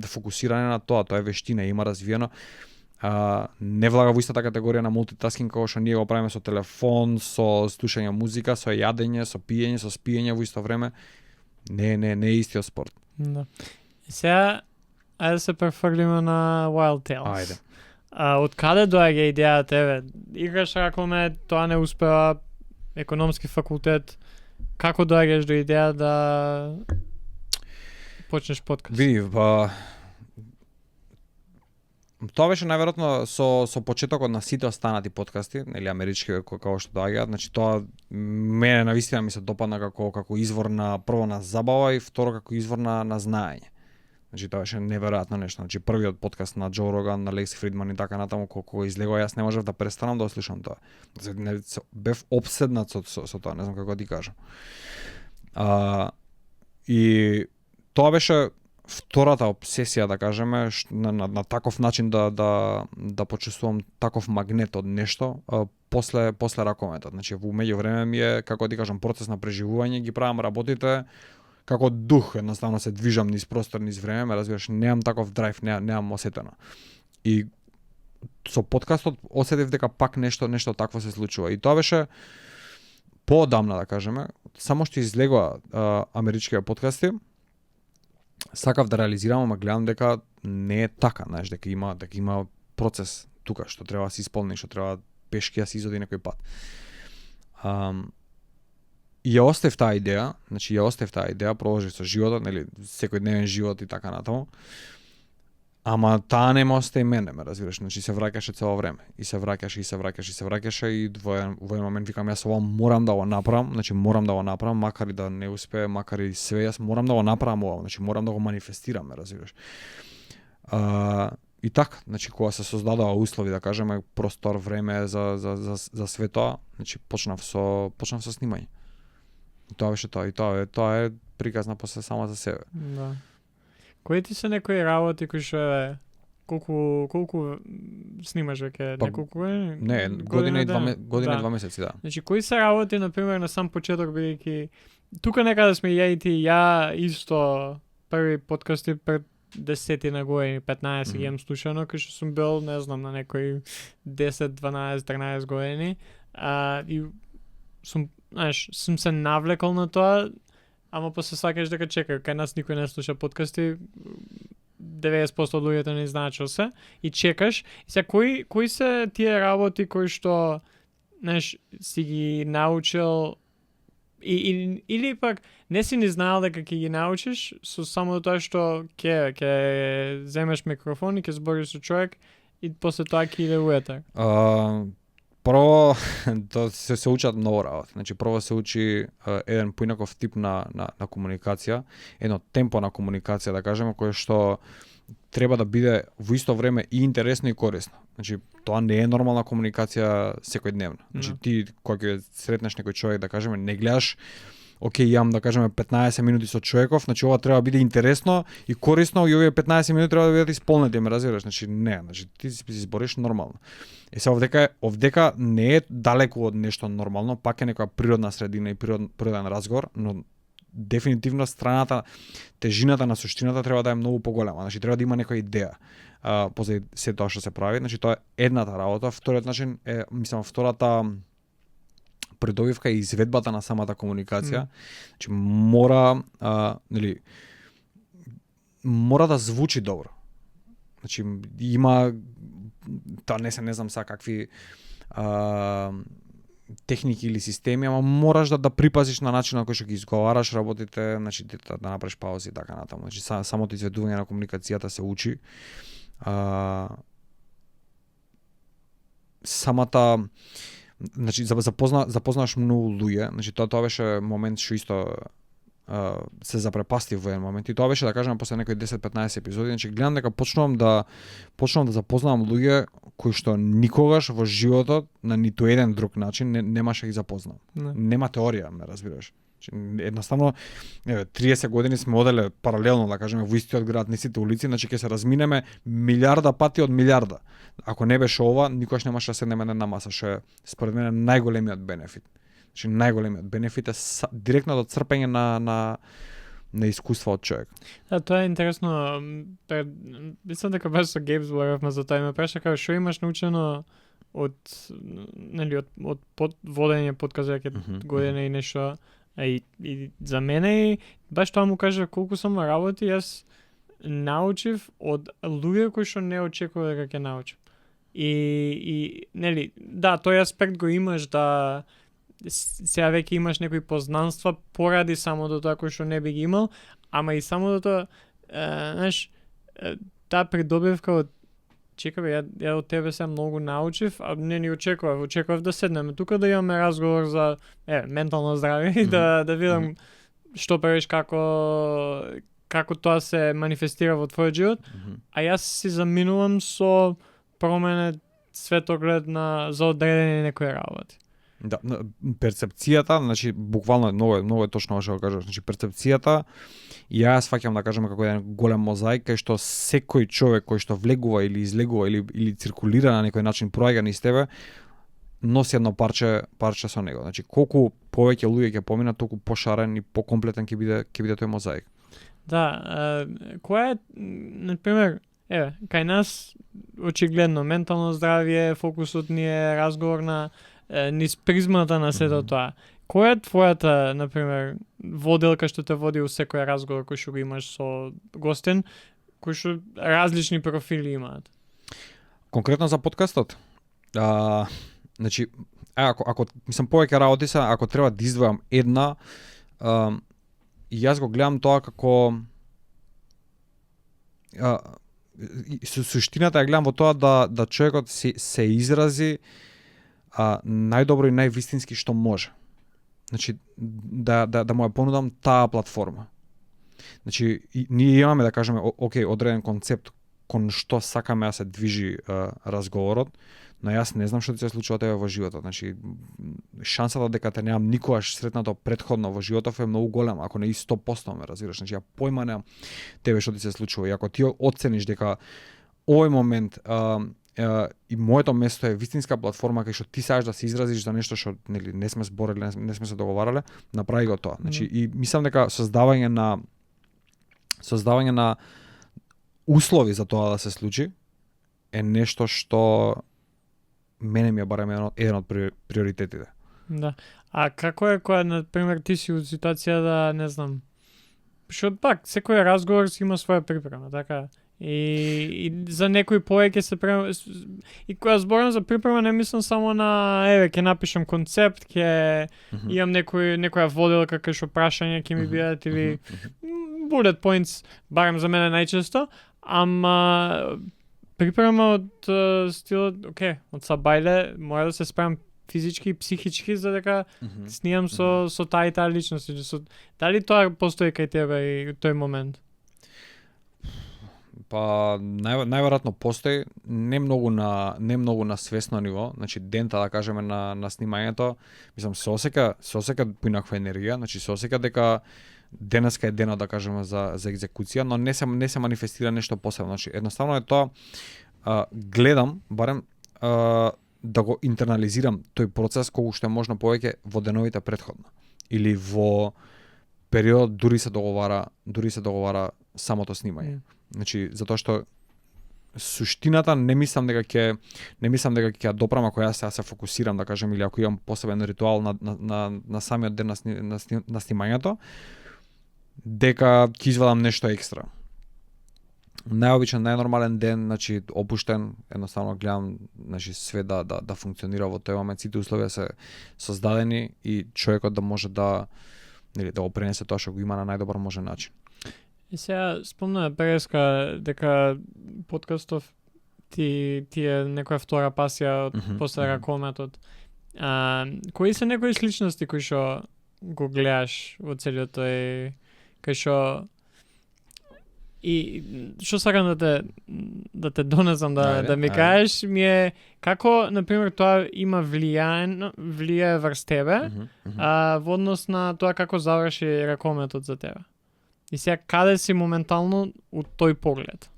фокусирање на тоа е вештина, има развиено. Не влага во истата категорија на мултитаскинг како што ние го правиме со телефон, со слушање музика, со јадење, со пиење, со спиење во исто време. Не е истиот спорт. Да. Сега ајде да се префрлиме на Wild Tales. Ајде. Од каде доаѓа идејата, еве, играш ракоме, тоа не успеа, економски факултет, како доаѓаш до идеја да почнеш подкаст? Види, тоа беше најверојатно со почетокот на сите останати подкасти, нели амерички како што доаѓаат, значи тоа мене навистина ми се допадна како извор на прво на забава и второ како извор на знаење. Значи тоа беше неверојатно нешто. Значи првиот подкаст на Џо Роган, на Лекси Фридман и така натаму кога излегува, јас не можев да престанам да слушам тоа. Бев обседнат со тоа, не знам како ти кажам. И тоа беше втората обсесија, да кажеме, на таков начин да почувствувам таков магнет од нешто после ракометот. Значи во меѓувреме ми е, како ти кажам, процес на преживување, ги правам работите како дух, едноставно се движам низ простор, низ време, ме разбираш, немам таков драйв, немам осетено. И со подкастот осетив дека пак нешто такво се случува. И тоа беше поодамна, да кажеме, само што излегува америчките подкасти, сакав да реализирам, ама гледам дека не е така, знаеш, дека има процес тука што треба да се исполни, што треба пешки да се изоди некој пат. И ја оставив таа идеја, продолжив со животот, нели, секојдневен живот и така натаму. Ама таа не ме остави мене, ме разбираш, значи се враќаше цело време. И се враќаше и во еден момент викам јас ова морам да го направам, значи морам да го направам, макар и да не успее, макар и све, јас морам да го направам ова, значи морам да го манифестирам, ме разбираш. И така, значи кога се создадоа услови, да кажеме, простор, време за све тоа, значи почнав со снимање. И тоа беше тоа, и тоа е приказна после само за себе. Да. Кои ти се некои работи кои што колку снимаш веќе, неколку години? Не, година и 2 месеци, да. Значи кои се работи на пример на сам почеток, бидејќи тука некаде сме ја и ти, ја исто први подкасти пред 10 на години, 15 ги имам слушано, кај што сум бил, не знам, на некои 10, 12, 13 години. И сум се навлекал на тоа, ама после сваќаш дека чекај, кај нас никој не слуша подкасти, 90% од луѓето не знаат што се, и чекаш. И сега кои се тие работи кои што, знаеш, си ги научил или пак не си ни знаел дека ќе ги научиш со само тоа што ќе земеш микрофон и ќе збориш со човек и после тоа ќе иде уетер. Прво, се учат многу работи. Значи, прво се учи еден поинаков тип на комуникација, едно темпо на комуникација, да кажеме, кое што треба да биде во исто време и интересно и корисно. Значи, тоа не е нормална комуникација секојдневно. Значи, ти кога ќе сретнеш некој човек, да кажеме, не гледаш окей, имам, да кажеме, 15 минути со човеков, значи ова треба да биде интересно и корисно и овие 15 минути треба да бидат исполнети, ме разбираш? Значи не, значи ти си збориш нормално. И се овдека не е далеку од нешто нормално, пак е некоја природна средина и природен разговор, но дефинитивно страната, тежината на суштината треба да е многу поголема. Значи треба да има некоја идеја позади се тоа што се прави. Значи тоа е едната работа, вториот начин е, мислам, втората придобивка и изведбата на самата комуникација. Значи мора нели мора да звучи добро. Значи има не знам са какви техники или системи, ама мораш да припазиш на начинот на кој што ги изговараш работите, значи да направиш паузи и така натаму. Значи самото изведување на комуникацијата се учи. Самата значи запознаш многу луѓе, значи тоа беше момент што исто се запрепасти во еден момент и тоа беше да кажеме после некои 10-15 епизоди, значи гледам дека почнувам да запознавам луѓе кои што никогаш во животот на ниту еден друг начин немаше ги запознам. Нема теорија, ме разбираш. Едноставно 30 години сме оделе паралелно, да кажеме, во истиот град, на сите улици, значи ќе се разминеме милиарда пати од милиарда. Ако не беше ова, никош немаше да седнеме на една маса, што е според мене најголемиот бенефит. Значи најголемиот бенефит е директно од црпење на искуство од човек. Да, тоа е интересно. Мислам дека баш со Гейб зборевме за тоа, ме праша како што имаш научено од водење подкаст веќе година и нешто. И за мене баш тоа му кажа колку сум работи, јас научив од луѓе кои што не очекував дека ќе научам. И нели, да, тој аспект го имаш да сега веќе имаш некои познанства поради самото тоа кој што не би ги имал, ама и самото тоа, знаеш, таа придобивка од чекаве, ја од тебе се многу научив, а не ни очекував да седнеме тука да имаме разговор за ментално здравје и да видам што правиш, како тоа се манифестира во твојот живот, а јас си заминувам со променет светоглед за одредени некои работи. Да, перцепцијата, значи буквално многу е точно што го кажаш, значи перцепцијата ја сваќам да кажеме како еден голем мозаик кај што секој човек кој што влегува или излегува или циркулира на некој начин проаѓа низ тебе носи едно парче со него. Значи колку повеќе луѓе ќе поминат, толку пошарен и покомплетен ќе биде тој мозаик. Да, која е, например, кај нас очигледно ментално здравје, фокусот ни е разговор на низ призмата на сето тоа. Која е твојата, например, воделка што те води у секој разговор кој што го имаш со гостен, кој што различни профили имаат? Конкретно за подкастот? Значи, ако мислам повеќе работи се, ако треба да издвојам една, јас го гледам тоа како суштината ја гледам во тоа да човекот се изрази најдобро и највистински што може. Значи да му ја понудам таа платформа. Значи ние имаме да кажеме одреден концепт кон што сакаме да се движи разговорот, но јас не знам што ти се случува тебе во животот. Значи шансата дека те немам никогаш сретнато претходно во животот е многу голема, ако не и 100%, ме разбираш. Значи ја појма немам тебе што ти се случува. И ако ти оцениш дека овој момент и моето место е вистинска платформа кај што ти сакаш да се изразиш за нешто што нели не сме збореле, не сме се договарале, направи го тоа. Значи и мислам дека создавање на услови за тоа да се случи е нешто што мене ми е барем еден од приоритетите. Да. А како е кога, например, ти си у ситуација да, не знам, што пак, секој разговор си има своја припрема, така? И за некои повеќе се и кога зборам за припрема не мислам само на ќе напишам концепт, ќе имам некоја воделка кај што прашања ќе ми бидат или bullet points, барем за мене најчесто, ама припрема од стилот, од сабајле мора да се спремам физички и психички за дека снимам со таа и таа личност. Дали тоа постои кај тебе и тој момент? Па најверојатно постои, не многу на свесно ниво, значи дента да кажеме на снимањето, мислам се осека поинаква енергија, значи се осека дека денеска е денот да кажеме за екзекуција, но не се манифестира нешто посебно. Значи едноставно е тоа гледам барем да го интернализирам тој процес колку што е можно повеќе во деновите претходно или во период дури се договара самото снимање. Значи затоа што суштината не мислам дека ќе ја допрам ако јас се фокусирам, да кажем, или ако имам посебен ритуал на самиот ден на снимањето, дека ќе извадам нешто екстра. Најобичен, најнормален ден, значи опуштен, едноставно гледам, значи све да функционира во тој момент, сите условија се создадени и човекот да може да го пренесе тоа што го има на најдобар можен начин. И сега спомна преска дека подкастов ти е некоја втора пасија после ракометот. Кои се некои сличности кои што го гледаш во целиот тој, кај што и што сакам да те донесам да ми кажеш ми е како на пример тоа има влијае врз тебе во однос на тоа како заврши ракометот за тебе. И сега каде си моментално у тој поглед?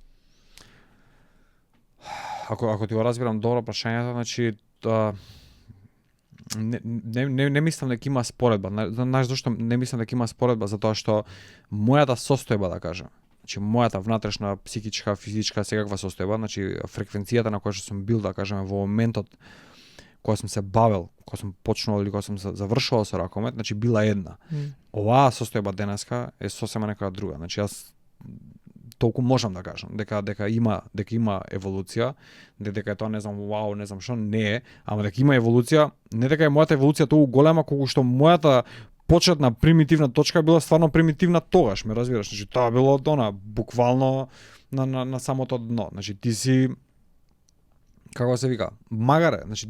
Ако ти го разбирам добро прашањето, значи не мислам дека има споредба. Знаеш зашто не мислам дека има споредба? Затоа што мојата состојба, да кажем, значи мојата внатрешна психичка, физичка, секаква состојба, значи фреквенцијата на која што сум бил, да кажеме, во моментот кога сум се бавел, кога сум почнал или кога сум завршувал со ракомет, значи била една. Оваа состојба денеска е сосема некоја друга. Значи јас толку можам да кажам дека има еволуција, дека е тоа не знам вау, не знам што, не е, ама дека има еволуција, не дека е мојата еволуција толку голема колку што мојата почетна примитивна точка била стварно примитивна тогаш, ме разбираш? Значи тоа било буквално на самото дно. Значи ти си, како се вика, магаре, значи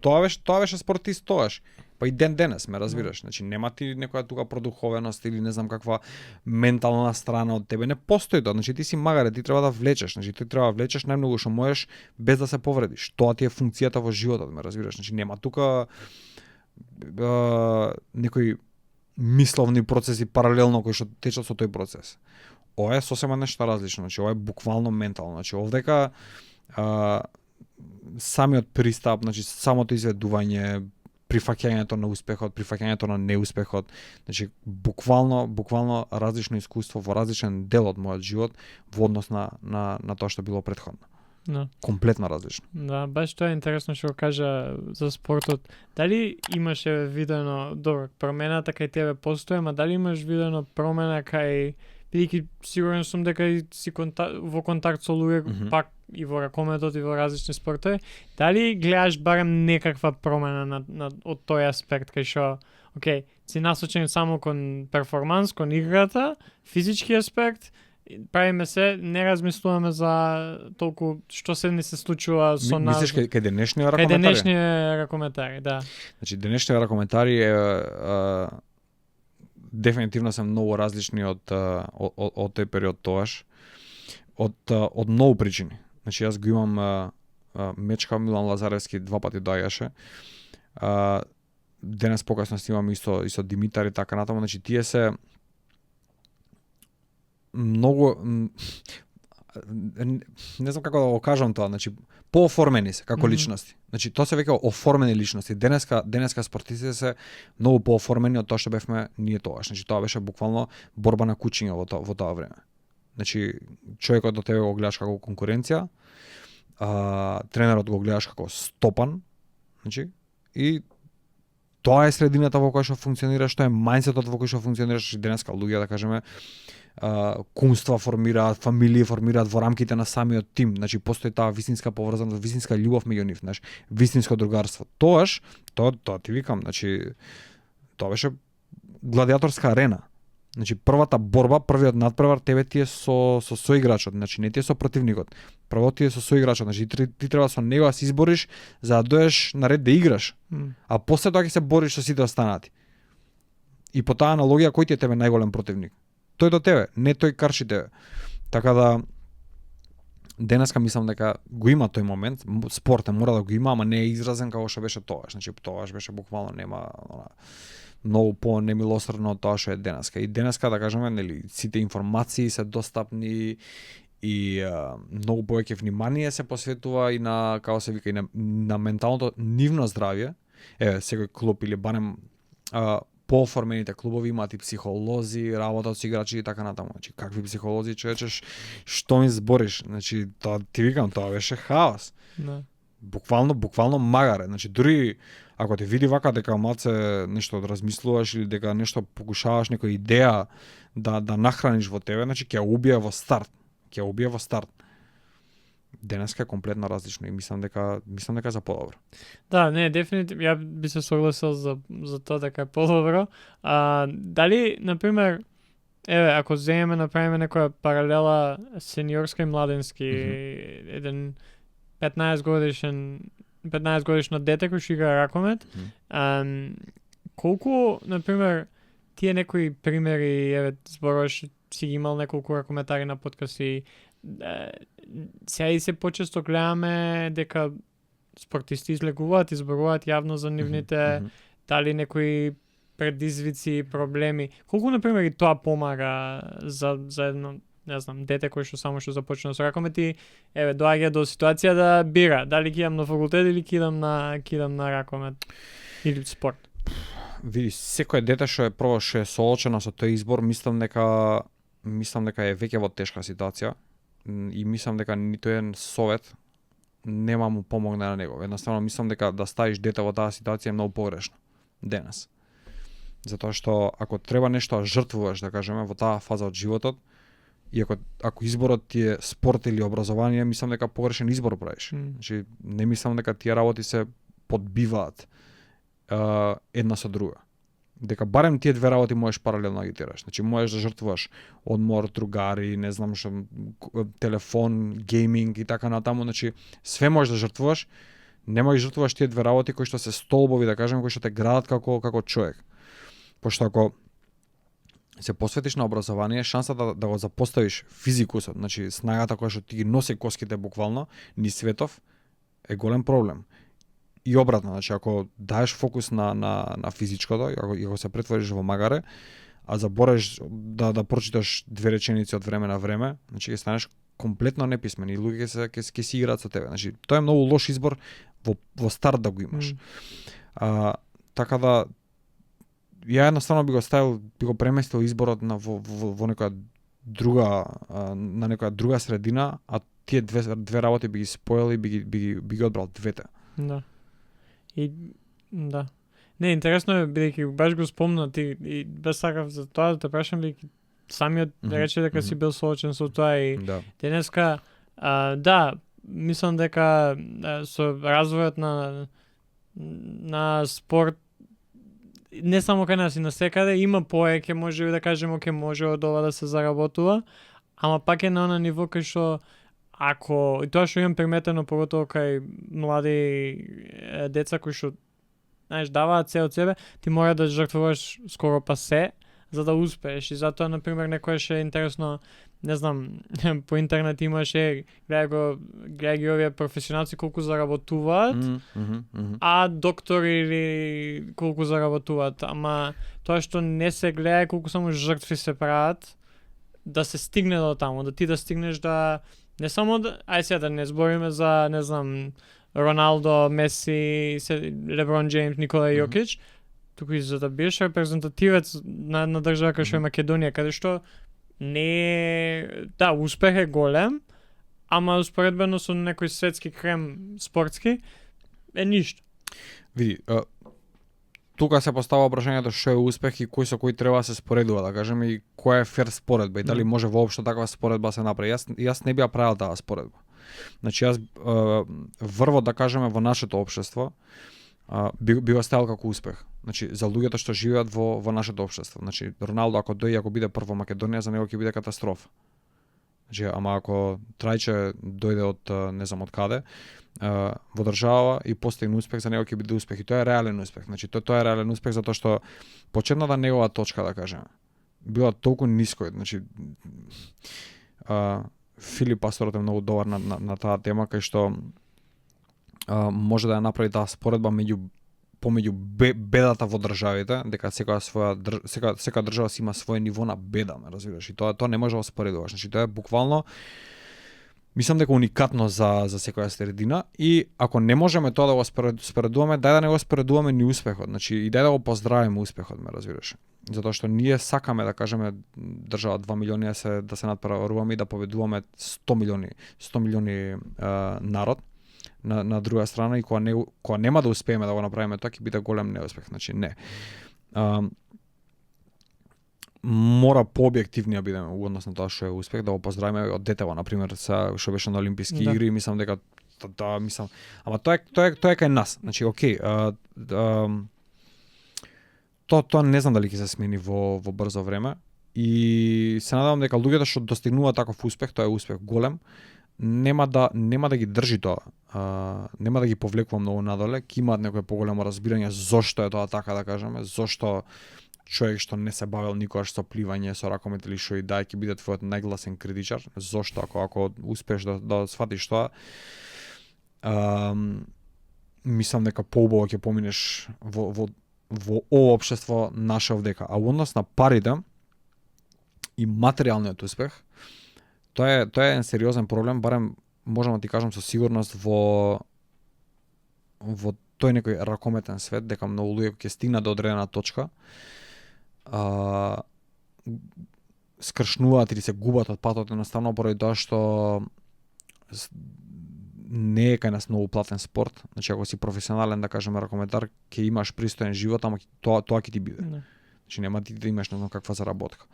тоа беше спортист тогаш. Па и денес, ме разбираш. Значи нема ти некоја тука продуховеност или не знам каква ментална страна од тебе, не постои тоа. Значи ти си магаре, ти треба да влечеш, значи ти треба да влечеш најмногу што можеш без да се повредиш. Тоа ти е функцијата во животот, ме разбираш. Значи нема тука некои мисловни процеси паралелно кои што течат со тој процес. Ова е сосема нешто различно, значи ова е буквално ментално. Значи овдека самиот пристап, значи самото изведување, прифаќањето на успехот, прифаќањето на неуспехот, значи буквално различно искуство во различен дел од мојот живот во однос на тоа што било претходно. Да. Комплетно различно. Да, баш тоа е интересно што го кажа за спортот. Дали имаше видено, добро, промената кај тебе постои, ама дали имаш видено промена кај, бидејќи сигурен сум дека и си во контакт со луѓе, пак и во ракометот и во различни спортови, дали гледаш барем некаква промена од тој аспект кај што, окей, си насочен само кон перформанс, кон играта, физички аспект, правиме се, не размислуваме за толку што се не се случува со нас. Мислиш кај денешниот ракометари? Кај денешниот ракометари, да. Значи денешниот ракометари дефинитивно се многу различни од тој период тогаш, од многу причини. Значи јас го имам мечка, Милан Лазаревски 2 пати доаѓаше. Денес покасно снимам исто Димитар и така натаму, значи тие се многу не знам како да го кажам тоа, значи пооформени се како личности. Значи тоа се веќе оформени личности. Денеска спортистите се многу пооформени од тоа што бевме ние тогаш. Значи тоа беше буквално борба на кучиња во тоа време. Значи човекот до тебе го гледаш како конкуренција, тренерот го гледаш како стопан, значи и тоа е средината во која што функционираш, тоа е мајндсетот во кој што функционираш. Денеска луѓе, да кажеме, кумства формираат, фамилии формираат во рамките на самиот тим. Значи постои таа вистинска поврзаност, вистинска љубов меѓу нив, знаеш, вистинско другарство. Тоа ти викам, значи тоа беше гладиаторска арена. Значи првата борба, првиот надпревар тебе ти е со соиграчот, значи не ти е со противникот. Прво ти е со соиграчот, значи ти треба со него да се избориш за да доеш на ред да играш. А после тоа ќе се бориш со сите останати. И по таа аналогија кој ти е тебе најголем противник? Тој до тебе, не тој карши тебе. Така да денеска мислам дека го има тој момент, спортот мора да го има, ама не е изразен како што беше тогаш. Значи тогаш беше буквално нема многу по-немилосредно од тоа што е денеска. И денеска, да кажеме, нели, сите информации се достапни и многу повеќе внимание се посветува и на, како се вика, и на менталното нивно здравје. Еве, секој клуб или барем пооформените клубови имаат и психолози, работат со играчи и така натаму. Значи какви психолози, човече, што ми збориш? Значи тоа ти викам, тоа беше хаос. Да. Буквално магаре. Значи дури ако те види вака дека малце нешто да размислуваш или дека нешто покушаваш некоја идеја да нахраниш во тебе, значи ќе убие во старт. Денеска е комплетно различно и мислам дека за подобро. Да, не, дефинитивно, ја би се согласил за тоа дека е подобро. Дали, например, ако земеме, направиме некоја паралела сениорска и младенски, еден 15 годишно дете кој што игра ракомет, колку, например, тие некои примери, зборуваш, си ги имал неколку ракометари на подкасти, сега и се почесто гледаме дека спортисти излегуваат и зборуваат јавно за нивните дали некои предизвици, проблеми. Колку, например, и тоа помага за едно, не знам, дете кој што само што започна со ракомет и доаѓа до ситуација да бира дали ќе идам на факултет или ќе идам на ракомет или спорт. Види, секој дете што е прво што е соочено со тој избор, мислам дека е веќе во тешка ситуација и мислам дека ниту еден совет нема му помогне на него. Едноставно мислам дека да ставиш дете во таа ситуација е многу погрешно денес. Затоа што ако треба нешто да жртвуваш, да кажеме, во таа фаза од животот, и ако изборот ти е спорт или образование, мислам дека погрешен избор правиш. Значи не мислам дека тие работи се подбиваат една со друга. Дека барем тие две работи можеш паралелно да ги тераш. Значи можеш да жртвуваш одмор, другари, не знам што, телефон, гейминг и така натаму, значи све можеш да жртвуваш, не можеш да жртвуваш тие две работи кои што се столбови, да кажеме, кои што те градат како човек. Пошто ако се посветиш на образование, шансата да го запоставиш физикусот, значи снагата која што ти ги носи коските буквално низ светов, е голем проблем. И обратно, значи ако даеш фокус на физичкото, ако се претвориш во магаре, а забореш да прочиташ две реченици од време на време, значи ќе станеш комплетно неписмен и луѓе ќе си играат со тебе. Значи тоа е многу лош избор во старт да го имаш. Така да ја едноставно би го преместил изборот во некоја друга на некоја друга средина, а тие две работи би ги споел и би ги одбрал двете. Да. И да. Не, интересно е, бидејќи баш го спомна ти и без сакав за тоа да те прашам ли самиот рече дека си бил соочен со тоа и денеска да, мислам дека со развојот на спорт не само кај нас и на секаде има повеќе, може да кажеме, може од ова да се заработува, ама пак е на она ниво кај што ако, и тоа што имам приметено поготово кај млади деца кои што знаеш даваат се од себе, ти мора да жртвуваш скоро па се за да успееш и затоа на пример некојаш е интересно, не знам, по интернет имаше гледај ги овие професионалци колку заработуваат, а доктори или колку заработуваат, ама тоа што не се гледа е колку само жртви се прават да се стигне до таму, да ти да стигнеш да не само сега да не збориме за, не знам, Роналдо, Меси, Леброн Джеймс, Никола Јокич, туку и за да биеш репрезентативец на држава како што е Македонија, каде што не е, да, успех е голем, ама успоредбено со некој светски крем спортски е ништо. Види, тука се постава прашањето што е успех и кој со кој треба да се споредува, да кажеме, и која е фер споредба и дали може воопшто таква споредба се направи. Јас не би ја правил таа споредба. Значи јас врво да кажеме во нашето општество би го ставил како успех. Значи за луѓето што живеат во нашето општество. Значи Роналдо ако дојде, ако биде прв во Македонија, за него ќе биде катастрофа. Значи ама ако Трајче дојде од не знам од каде, во држава и постигне успех, за него ќе биде успех и тоа е реален успех. Значи тоа е реален успех затоа што почетната негова точка, да кажеме, била толку ниско, значи Филип Пасторот е многу добар на таа тема, кај што може да ја направи таа споредба помеѓу бедата во државите, дека секоја држава си има свој ниво на беда, ме разбираш, и тоа не може да споредуваш. Значи тоа е буквално Мислам дека уникатно за секоја средина и ако не можеме тоа да го споредуваме, дај да не го споредуваме ни успехот. Значи и дај да го поздравиме успехот, ме разбираш. Затоа што ние сакаме да кажеме држава 2 милиони да се надпреваруваме и да победуваме 100 милиони народ на друга страна и кога нема да успееме да го направиме тоа ќе биде голем неуспех. Значи не. Мора пообјективни да бидеме во однос на тоа што е успех, да го поздравиме од детево, на пример, што беше на Олимписки игри, мислам дека мислам, ама тоа е кај нас. Значи, окей, тоа не знам дали ќе се смени во брзо време и се надевам дека луѓето што достигнуваат таков успех, тоа е успех голем, нема да ги држи тоа. Нема да ги повлекува многу надоле, ќе имаат некое поголемо разбирање зошто е тоа така, да кажеме, зошто човек што не се бавел никогаш со пливање, со ракомет или што и да ќе биде твојот најгласен критичар, зошто ако успееш да сватиш тоа, мислам дека поубаво ќе поминеш во ово општество наше овдека. А во однос на парите и материјалниот успех, тоа е еден сериозен проблем, барем можам да ти кажам со сигурност во тој некој ракометен свет, дека многу луѓе ќе стигнат до одредена точка, скршнуваат или се губат од патот едноставно поради тоа што не е кај нас многу платен спорт. Значи ако си професионален, да кажеме, ракометар, ќе имаш пристоен живот, ама тоа ќе ти биде. Не. Значи нема ти да имаш не знам каква заработка.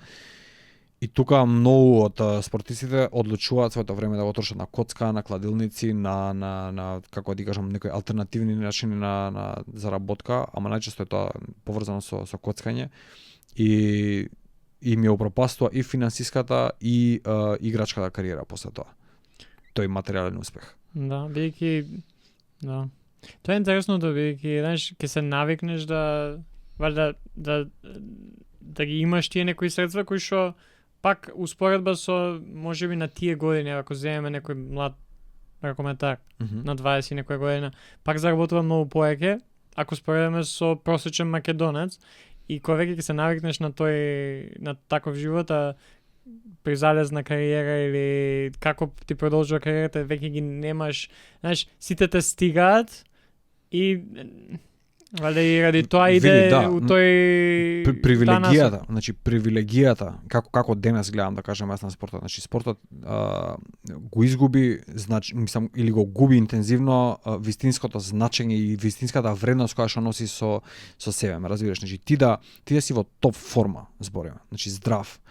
И тука многу од спортистите одлучуваат своето време да го трошат на коцка, на кладилници, на како да кажам, некои алтернативни начини на заработка, ама најчесто е тоа поврзано со коцкање и ми упропастува и финансиската и играчката кариера после тоа. Тој материјален успех. Да, бидејќи тоа е интересно бидејќи знаеш ќе се навикнеш да ги имаш тие некои средства кои што пак успоредба со можеби на тие години, ако земеме некој млад ракометар на 20 некоја година, пак заработува многу повеќе ако споредиме со просечен македонец и кога веќе ќе се навикнеш на таков живот, при залезна кариера или како ти продолжува кариерата, веќе ги немаш, знаеш, сите те стигаат и вале и ради тоа иде у тој привилегијата, значи привилегијата, како денес гледам, да кажам јас на спортот, значи спортот го изгуби, мислам, или го губи интензивно вистинското значење и вистинската вредност која што носи со себе, ме разбираш, значи ти да си во топ форма, збориме, значи здрав,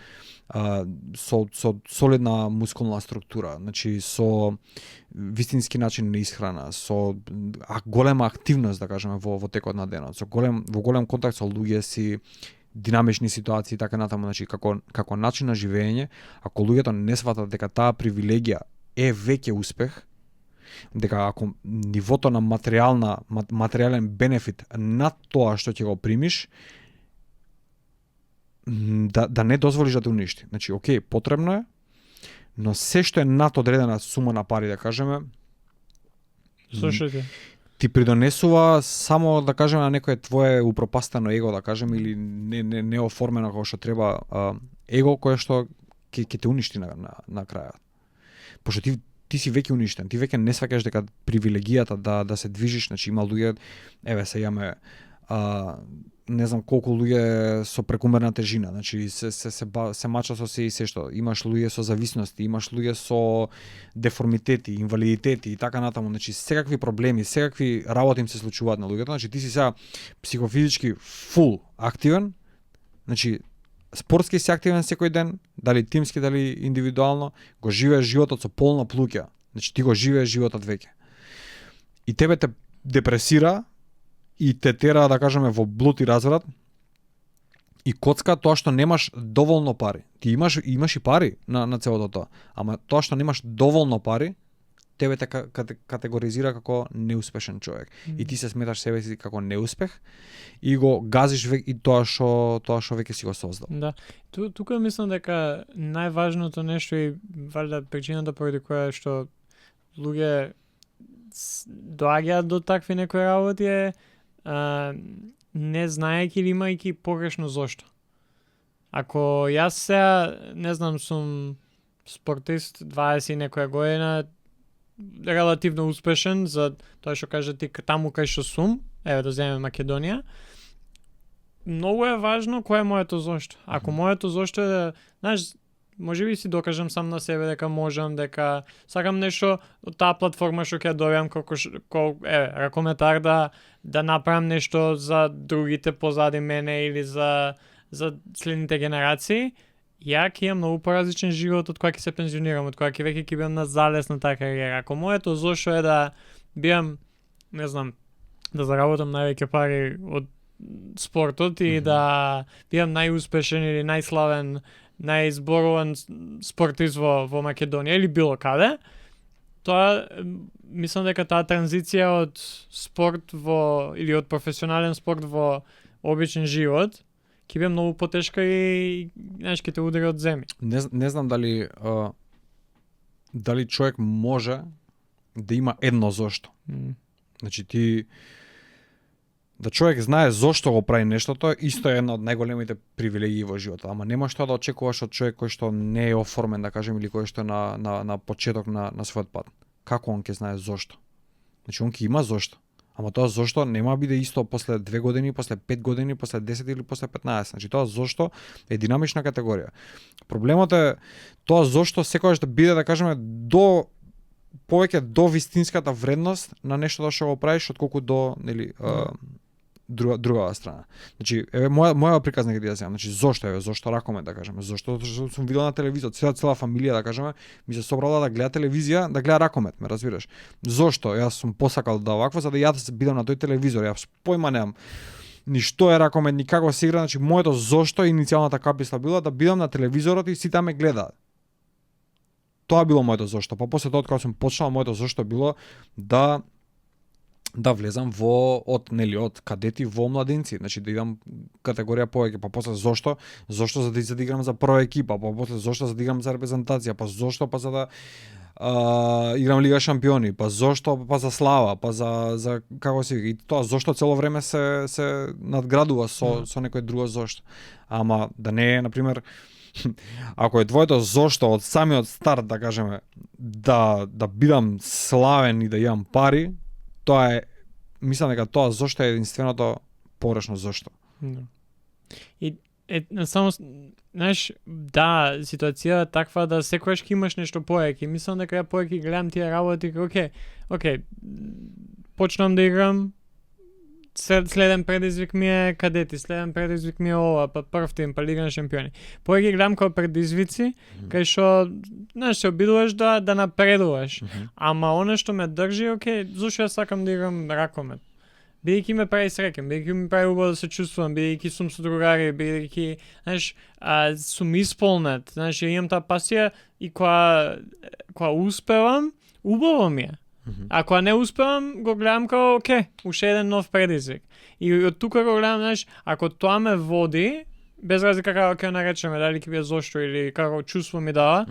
со солидна мускулна структура, значи со вистински начин на исхрана, со голема активност, да кажеме, во текот на денот, во голем контакт со луѓе си, динамични ситуации и така натаму, значи како начин на живење, ако луѓето не сватат дека таа привилегија е веќе успех, дека ако нивото на материјален бенефит над тоа што ќе го примиш, да не дозволиш да те уништи. Значи, окей, потребно е, но се што е над одредена сума на пари, да кажеме, ти придонесува само, да кажеме, на некое твое упропастено его, да кажеме, или не оформено како што треба его, кое што ќе те уништи на крајот. Пошто ти си веќе уништен, ти веќе не сваќаш дека привилегијата да се движиш, значи има луѓе, еве се јаме не знам колку луѓе со прекумерна тежина, значи се мача со се и се што. Имаш луѓе со зависности, имаш луѓе со деформитети, инвалидитети и така натаму, значи секакви проблеми, секакви работи им се случуваат на луѓето, значи ти си сега психофизички фул активен, значи спортски си активен секој ден, дали тимски, дали индивидуално, го живееш животот со полна плуќа, значи ти го живееш животот веќе. И тебе те депресира и те тера, да кажеме, во блуд и разврат и коцка тоа што немаш доволно пари. Ти имаш и пари на целото тоа, ама тоа што немаш доволно пари, тебе те категоризира како неуспешен човек. И ти се сметаш себе си како неуспех и го газиш и тоа што веќе си го создал. Да. Тука мислам дека најважното нешто и валјда причината поради која што луѓе доаѓаат до такви некои работи е не знаејќи или имајќи погрешно зошто. Ако јас сега, не знам, сум спортист 20 и некоја година, релативно успешен за тоа што кажа ти таму кај што сум, еве да земеме Македонија. Многу е важно кое е моето зошто. Ако моето зошто е да, знаеш, можеби си докажам сам на себе дека можам, дека сакам нешто од таа платформа што ќе ја добиам како ракометар да направам нешто за другите позади мене или за следните генерации, ја ќе имам многу поразличен живот од кога ќе се пензионирам, од кога ќе веќе ќе бидам на залез на таа кариера. Ако моето зошто е да бидам, не знам, да заработам највеќе пари од спортот и да бидам најуспешен или најславен, најзборуван спортист во Македонија или било каде, тоа мислам дека таа транзиција од спорт или од професионален спорт во обичен живот ќе биде многу потешка и знаеш ќе те удари од земја. Не знам дали човек може да има едно зошто. Значи ти да човек знае зошто го прави нештото, исто е една од најголемите привилегии во животот. Ама нема што да очекуваш од човек кој што не е оформен, да кажем, или кој што е на почеток на својот пат. Како он ќе знае зошто? Значи он ќе има зошто. Ама тоа зошто нема биде исто после 2 години, после 5 години, после 10 или после 15. Значи тоа зошто е динамична категорија. Проблемот е тоа зошто секогаш да биде, да кажеме, повеќе до вистинската вредност на нештото што го правиш, отколку до, нели, другава страна. Значи, еве моја приказна ќе ти ја земам. Значи, зошто ракомет, да кажеме, зошто сум видел на телевизија, цела фамилија, да кажеме, ми се собрала да гледа телевизија, да гледа ракомет, ме разбираш? Зошто? Јас сум посакал да вакво, за да јас бидам на тој телевизор, јас појма немам ни што е ракомет, ни како се игра, значи моето зошто, иницијалната каписла била да бидам на телевизорот и сите ме гледаат. Тоа било моето зошто. Па после тоа кога сум почнал, моето зошто било да влезам од кадети во младенци, значи да идам категорија повеќе, па после зошто за да играм за прва екипа, па после зошто за да играм за репрезентација, па зошто за да играм Лига шампиони, па зошто за слава, па за како се и тоа зошто цело време се надградува со некој друго зошто. Ама да не е, на пример, ако е твоето зошто од самиот старт, да кажеме, да бидам славен и да имам пари, тоа е, мислам дека тоа зошто е единственото погрешно зошто. И само, знаеш, да, ситуацијата е таква да секогаш ќе имаш нешто повеќе. Мислам дека ја повеќе гледам тие работи, окей, почнам да играм, следен предизвик ми е кадети, следен предизвик ми е ова, па прв тим, па Лига на шампиони. Повеќе гледам како предизвици, кај што, знаеш, се обидуваш да напредуваш. Ама оно што ме држи, зашто јас сакам да играм ракомет? Бидејќи ме прави среќен, бидејќи ми прави убаво да се чувствувам, бидејќи сум со другари, бидејќи, знаеш, сум исполнет, знаеш, ја имам таа пасија и кога успевам, убаво ми е. Ако не успевам, го гледам како, уште еден нов предизвик. И од тука го гледам, знаеш, ако тоа ме води, без разлика како ќе наречеме, дали ќе биде зошто или како чувство ми дава,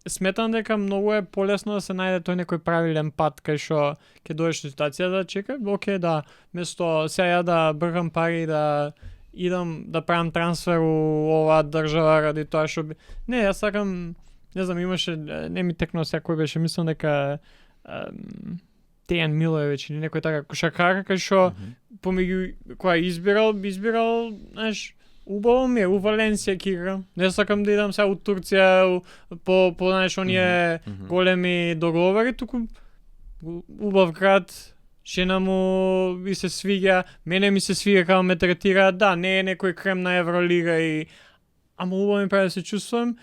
сметам дека многу е полесно да се најде тој некој правилен пат кај што ќе дојдеш до ситуација да чекај, да место сега да бркам пари да идам да правам трансфер у оваа држава ради тоа што не, јас сакам, не знам, имаше, не ми текнува сега кој беше, мислам дека Дејан Миловиќ или некој така кошаркар кај што помеѓу кога избирал, знаеш, убаво ми е, у Валенсија ќе играм. Не сакам да идам сега у Турција по знаеш, оние големи договори, туку убав град, жена му ми се свиѓа, мене ми се свиѓа како ме третира, да, не е некој крем на Евролига ама убаво ми прави да се чувствувам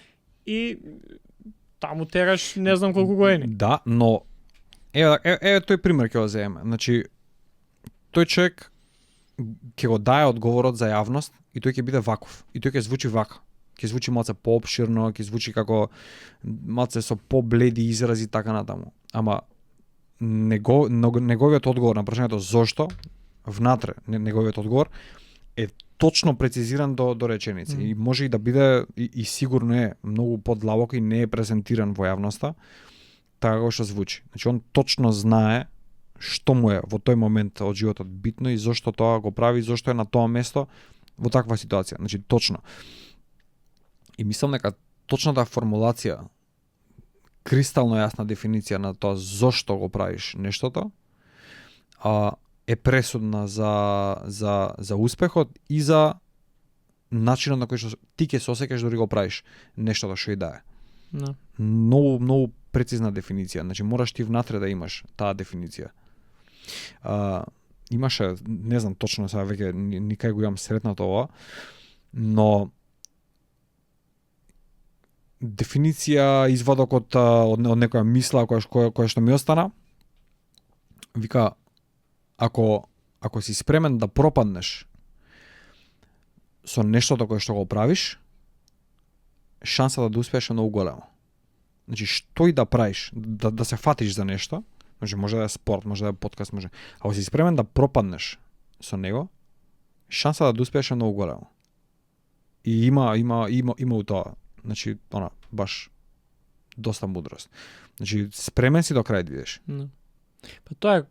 и таму тераш не знам колку години. Да, но еве тој пример ќе го земеме. Значи тој човек ќе го дае одговорот за јавност и тој ќе биде ваков. И тој ќе звучи вака. Ќе звучи малце поопширно, ќе звучи како малце со побледи изрази така натаму. Ама неговиот одговор на прашањето зошто внатре неговиот одговор е точно прецизиран до реченица и може и да биде и сигурно е многу подлабоко и не е презентиран во јавноста така како што звучи. Значи он точно знае што му е во тој момент од животот битно и зошто тоа го прави, зошто е на тоа место во таква ситуација. Значи точно. И мислам дека точната формулација, кристално јасна дефиниција на тоа зошто го правиш нештото, е пресудна за успехот и за начинот на кој што ти ќе се осеќаш дори го правиш нештото што и да е. Да. Многу прецизна дефиниција, значи мораш ти внатре да имаш таа дефиниција. Имаше, не знам точно сега веќе никај го имам сретнато ова, но дефиниција, извадок од некоја мисла која што ми остана, вика, ако си спремен да пропаднеш со нештото кое што го правиш, шансата да успееш е многу голема. Значи, што и да правиш, да се фатиш за нешто, може да е спорт, може да е подкаст, може. Ако си спремен да пропаднеш со него, шансата да успееш е многу голема. И има у тоа. Значи, баш доста мудрост. Значи, спремен си до крај да идеш. No. Па тоа е,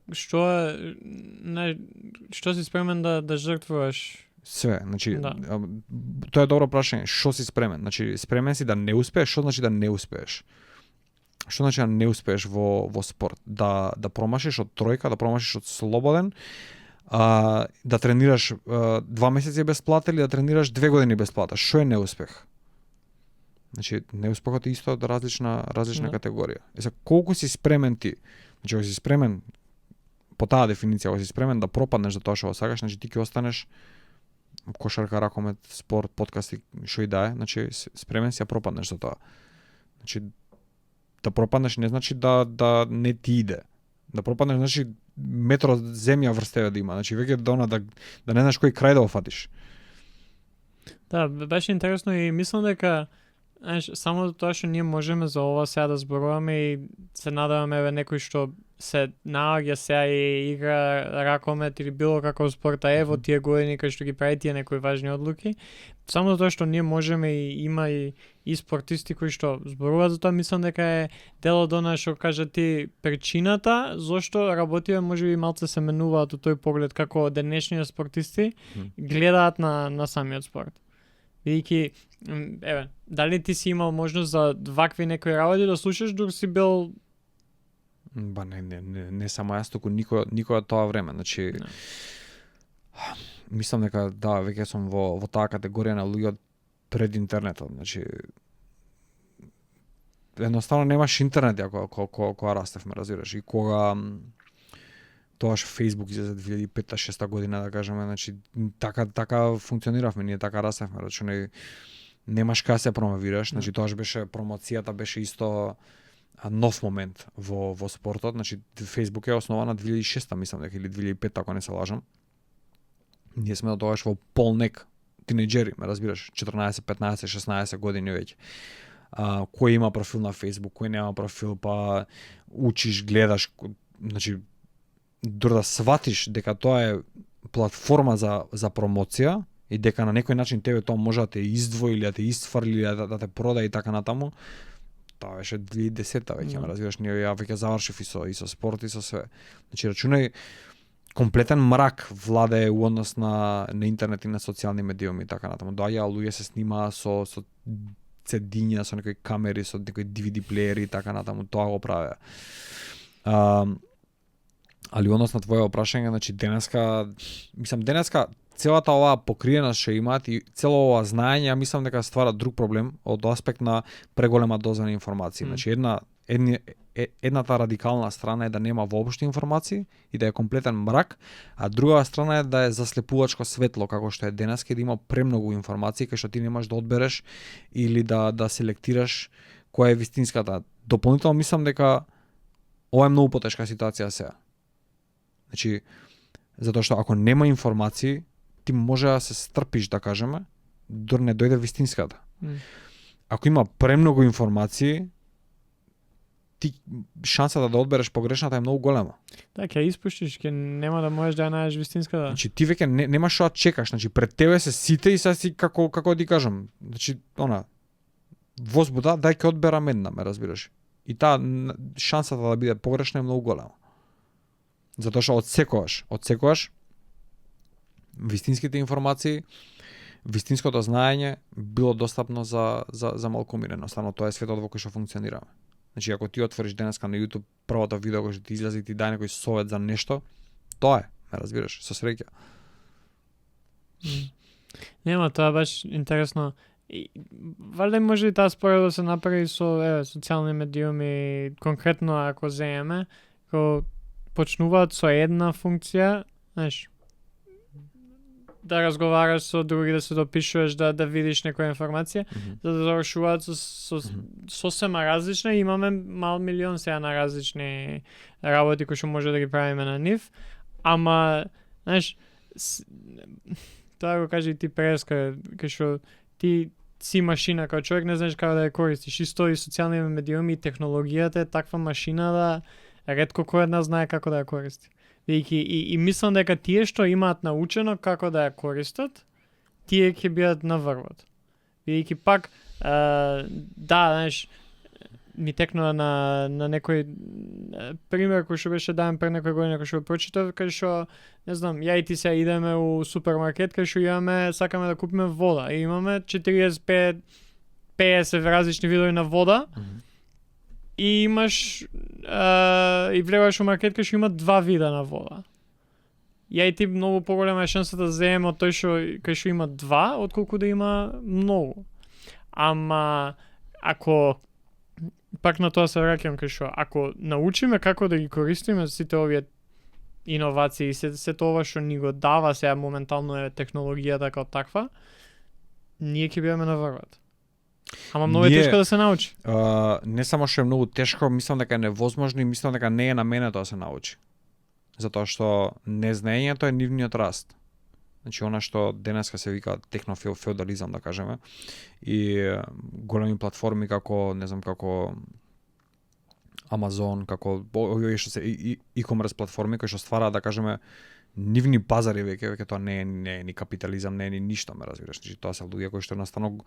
што си спремен да жртвуваш? Све, значи, Да. тоа е добро прашање. Што си спремен? Значи, спремен си да не успееш? Што значи да не успееш? Што значи да не успееш во спорт? Да промашиш од тројка, да промашиш од слободен, да тренираш 2 месеци без плата или да тренираш 2 години без плата? Што е неуспех? Значи, неуспехот е исто од различна Да. категорија. Колку си спремен ти? Значи, ако си спремен по таа дефиниција, ако си спремен да пропаднеш за тоа што го сакаш, значи ти ќе останеш кошарка, ракомет, спорт, подкасти, што и да е, значи спремен си да пропаднеш за тоа. Значи да пропаднеш не значи да не ти иде. Да пропаднеш значи метро земја врз тебе да има. Значи веќе да не знаеш кој крај да го фатиш. Да, беше интересно и мислам дека само тоа што ние можеме за ова сега да зборуваме и се надеваме некој што се наоѓа сега и игра ракомет или било каков спорт во тие години кај што ги прави тие некои важни одлуки. Само тоа што ние можеме и има и спортисти кои што зборуваат за тоа, мислам дека е дел од она што кажа ти причината зошто работиве можеби малце се менуваат од тој поглед како денешните спортисти гледаат на самиот спорт. Бидејќи, еве, дали ти си имал можност за вакви некои работи да слушаш док си бил? Ба не само јас, туку никој од тоа време. Значи, мислам дека да, веќе сум во таа категорија на луѓе пред интернетот. Значи, едноставно немаш интернет кога растевме, разбираш, и кога тоаш Facebook излезе 2005-6 година, да кажеме, значи така функциониравме, ние така растевме, рачунај немаш кај се промовираш, значи тоаш беше промоцијата беше исто нов момент во спортот, значи Facebook е основана 2006 мислам дека или 2005 ако не се лажам. Ние сме тогаш во полнек тинеџери, ме разбираш, 14, 15, 16 години веќе. Кој има профил на Facebook, кој нема профил, па учиш, гледаш, значи дори да сватиш дека тоа е платформа за промоција и дека на некој начин тебе тоа може да те издвои или да те истфрли или да те прода и така натаму. Тоа беше 2010-та веќе, ме разбираш, ние ја веќе завршив и со спорт и со све. Значи рачунај комплетен мрак владее у однос на интернет и на социјални медиуми и така натаму. Доаѓаа луѓе се снимаа со цедиња, со некои камери, со некои DVD плеери и така натаму, тоа го правеа. Али однос на твоето прашање, значи денеска целата оваа покриеност што имаат и цело ова знаење, мислам дека ствара друг проблем од аспект на преголема доза на информации. Значи едната радикална страна е да нема воопшто информации и да е комплетен мрак, а другата страна е да е заслепувачко светло како што е денеска и да има премногу информации кај што ти немаш да одбереш или да селектираш која е вистинската. Дополнително мислам дека ова е многу потешка ситуација сега. Значи, затоа што ако нема информации, ти може да се стрпиш, да кажеме, дори не дојде вистинската. Ако има премногу информации, ти шансата да одбереш погрешната е многу голема. Да, ќе испуштиш, ќе нема да можеш да ја најдеш вистинската. Значи ти веќе немаш што да чекаш, значи пред тебе се сите и сега си како ти кажам, значи возбуда, дај ќе одберам една, ме разбираш. И таа шансата да биде погрешна е многу голема. Затоа што одсекуваш вистинските информации, вистинското знаење било достапно за малкумина. Едноставно тоа е светот во кој што функционираме. Значи ако ти отвориш денеска на YouTube првото видео кој што ти излезе и ти даде некој совет за нешто, тоа е, ме разбираш, со среќа. Нема, тоа баш интересно. И валјда може и таа споредба да се направи со социјални медиуми, конкретно ако земеме, кога почнуваат со една функција, знаеш, да разговараш со други, да се допишуваш, да видиш некоја информација, за да завршуваат со сосема различна и имаме мал милион сега на различни работи кои што може да ги правиме на нив, ама, знаеш, тоа го кажи ти преска, кај што ти си машина, као човек не знаеш како да ја користиш. Исто и социјални медиуми и технологијата е таква машина да ретко кој од нас знае како да ја користи. И мислам дека тие што имаат научено како да ја користат, тие ќе бидат на врвот. Бидејќи пак, да, знаеш, ми текнува на некој пример кој што беше даден пред некој година, кој што прочитав, кај што, не знам, ја и ти сега идеме у супермаркет, кај што имаме, сакаме да купиме вода. И имаме 45-50 различни видови на вода. И имаш и влегаш у маркет кај што има 2 вида на вода. Ја и ти многу поголема е шансата да земеме од тој што кај што има 2, отколку да има многу. Ама ако пак на тоа се враќам кај што ако научиме како да ги користиме сите овие иновации, се тоа што ни го дава сега моментално е технологијата како таква, ние ќе бидеме на врвот. Ама многу е тешко да се научи. Не само што е многу тешко, мислам дека е невозможно и мислам дека не е на мене тоа да се научи. Затоа што незнаењето е нивниот раст. Значи она што денеска се вика технофеодализам, да кажеме, и големи платформи како, не знам, како Amazon, како овие што се e-commerce платформи кои што ствараат, да кажеме, нивни пазари веќе тоа не е ни капитализам, не е ни ништо, ме разбираш. Значи тоа се луѓе кои што едноставно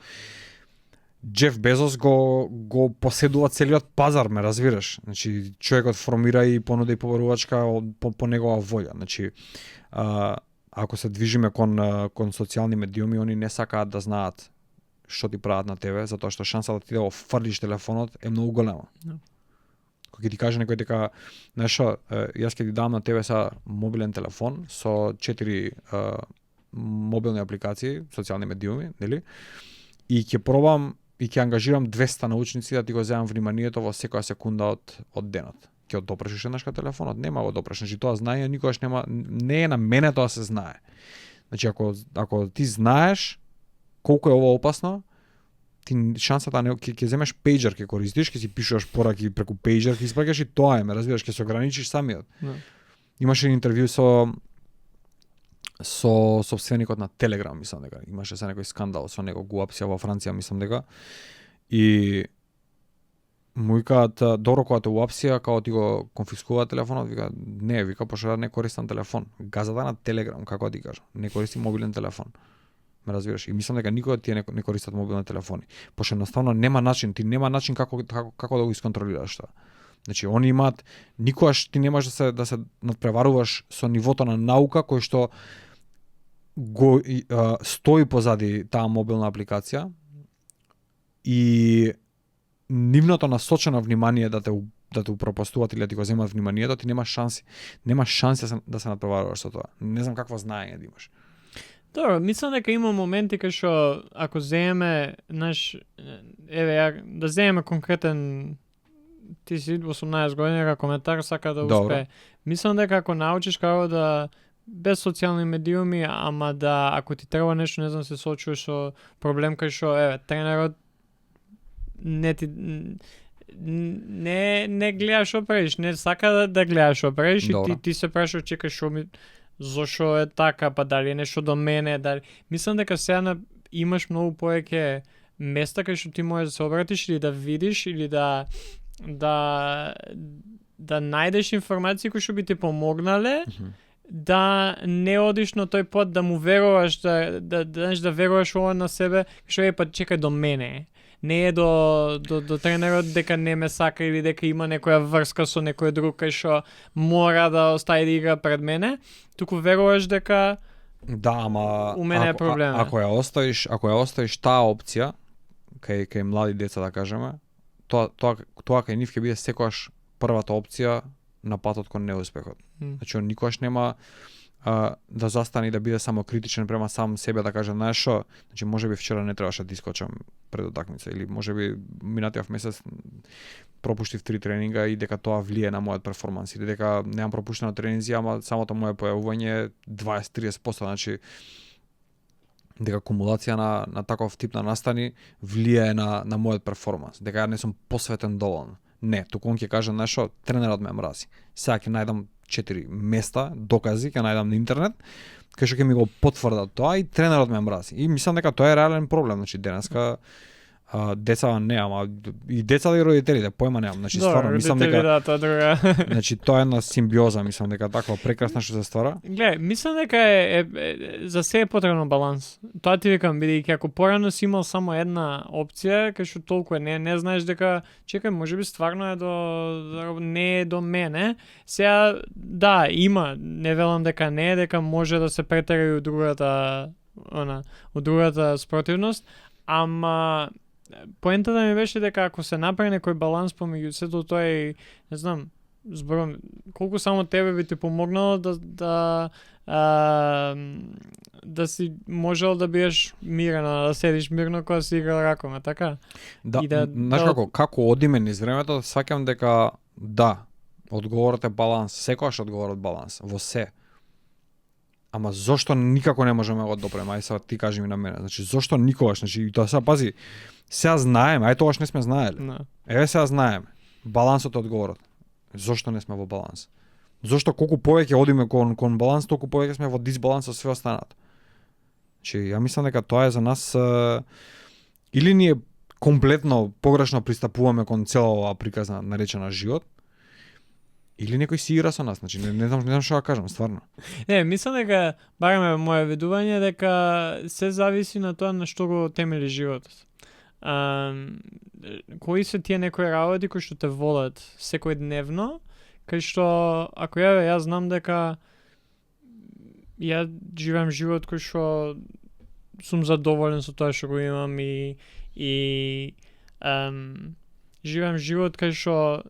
Джеф Безос го поседува целиот пазар, ме разбираш. Значи човекот формира и понуда и побарувачка по негова волја. Значи ако се движиме кон социјални медиуми, они не сакаат да знаат што ти прават на тебе, затоа што шансата да ти да го фрлиш телефонот е многу голема. Кога ќе ти каже некој дека, знаеш што, јас ќе ти дам на тебе са мобилен телефон со 4 мобилни апликации, социјални медиуми, нели? И ќе пробам и ќе ангажирам 200 научници да ти го земам вниманието во секоја секунда од денот. Ќе одопреш еднашка телефонот, нема го одопреш. Значи тоа знаење никогаш не е на мене тоа се знае. Значи ако ти знаеш колку е ова опасно, ти шансата ќе земеш пејџер, ќе користиш, ќе си пишуваш пораки преку пејџер, ќе испраќаш и тоа е, ме разбираш, ќе се ограничиш самиот. Имаше интервју со собственикот на Telegram, мислам дека имаше се некој скандал со него, го апсија во Франција, мислам дека. И му викаат, добро, кога те уапсија, као ти го конфискува телефонот, вика, не, вика, пошто не користам телефон. Газата на Telegram, како ти кажа, не користи мобилен телефон. Ме разбираш? И мислам дека никој од тие не користат мобилни телефони. Пошто едноставно нема начин, ти нема начин како да го исконтролираш тоа. Значи, они имаат, никогаш ти немаш да се надпреваруваш со нивото на наука кој што го стои позади таа мобилна апликација и нивното насочено внимание да те упропастуваат или да ти го земат вниманието, ти немаш шанси. Немаш шанси да се надпреваруваш со тоа. Не знам какво знаење да имаш. Добро, мислам дека има моменти кај што ако земеме да земеме конкретен, ти си 18 години, коментар сака да успее. Мислам дека ако научиш како да без социјални медиуми, ама да ако ти треба нешто, не знам, се соочуваш со проблем кај што тренерот не гледаш што правиш, не сака да гледаш што правиш и ти се прашаш, чекаш зошо е така, па дали е нешто до мене, дали... Мислам дека сега имаш многу повеќе места кај што ти можеш да се обратиш или да видиш или да најдеш информации кои што би ти помогнале да не одиш на тој пат да му веруваш, да веруваш ова на себе, што е па чекај до мене. Не е до тренерот дека не ме сака или дека има некоја врска со некој друг кај што мора да остави да игра пред мене, туку веруваш дека Да, ама У мене е проблем. ако ја оставиш таа опција кај млади деца да кажеме, тоа кај нив ќе биде секогаш првата опција на патот кон неуспехот. Значи он никогаш нема да застане и да биде само критичен према сам себе, да каже, знаеш шо, значи можеби вчера не требаше да искочам пред утакмица или можеби минатиот месец пропуштив 3 тренинга и дека тоа влие на мојот перформанс или дека немам пропуштено тренинзи, ама самото моје појавување е 20-30%, значи дека акумулација на таков тип на настани влијае на мојот перформанс, дека ја не сум посветен доволно. Не, туку он ќе каже, знаеш шо, тренерот ме мрази. Сега ќе најдам 4 места, докази, ќе најдам на интернет, кај што ќе ми го потврдат тоа и тренерот ме мрази. И мислам дека тоа е реален проблем, значи денеска деца не, ама и децата и родителите појма немам. Значи стварно мислам дека значи тоа е една симбиоза, мислам дека таква прекрасна што се ствара. Гледај, мислам дека е за се е потребно баланс. Тоа ти викам, бидејќи ако порано си имал само една опција, кај што толку не знаеш дека чекај, можеби стварно е не е до мене. Сега да, има, не велам дека не е, дека може да се претера и од другата спротивност, ама поентата ми беше дека ако се направи некој баланс помеѓу сето тоа и не знам, зборам колку само тебе би ти помогнало да си можел да биеш мирен, да седиш мирно кога си играл ракоме, така? Да, знаеш како одиме низ времето, сфаќам дека да, одговорот е баланс, секогаш одговорот баланс во се. Ама зошто никако не можеме да го допреме? Ај сега ти кажи ми на мене. Значи зошто никогаш, значи и тоа сега пази, сега знаеме, ај тогаш не сме знаеле. No. Еве сега знаеме. Балансот е одговорот. Зошто не сме во баланс? Зошто колку повеќе одиме кон баланс, толку повеќе сме во дисбаланс со све останато. Значи ја мислам дека тоа е за нас или ние комплетно погрешно пристапуваме кон цела оваа приказна наречена живот, или некој си игра со нас, значи не знам што да кажам, стварно. Не, мислам дека бараме моје видување дека се зависи на тоа на што го темели животот. Кои се тие некои работи кои што те волат секојдневно, кај што ако ја знам дека ја живеам живот кој што сум задоволен со тоа што го имам и живеам живот кај што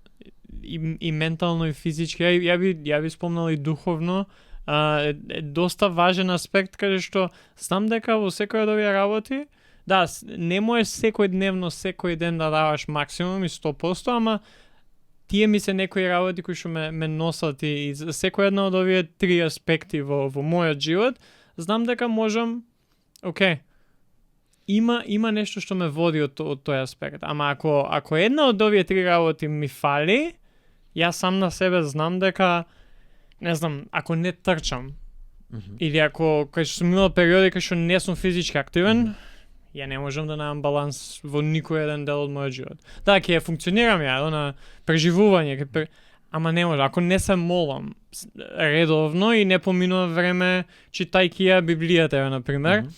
и ментално и физички, ја би спомнал и духовно, е доста важен аспект каде што знам дека во секој од овие работи, да, не можеш секојдневно, секој ден да даваш максимум и 100%, ама тие ми се некои работи кои што ме носат и за секој една од овие три аспекти во мојот живот, знам дека можам, окей, има нешто што ме води од тој аспект. Ама ако една од овие три работи ми фали, јас сам на себе знам дека, не знам, ако не трчам, или ако кај што сум имал периоди кај што не сум физички активен, ја не можам да најдам баланс во никој еден дел од мојот живот. Да, ќе функционирам ја, на преживување, ама не може. Ако не се молам редовно и не поминува време читајќи ја Библијата, например,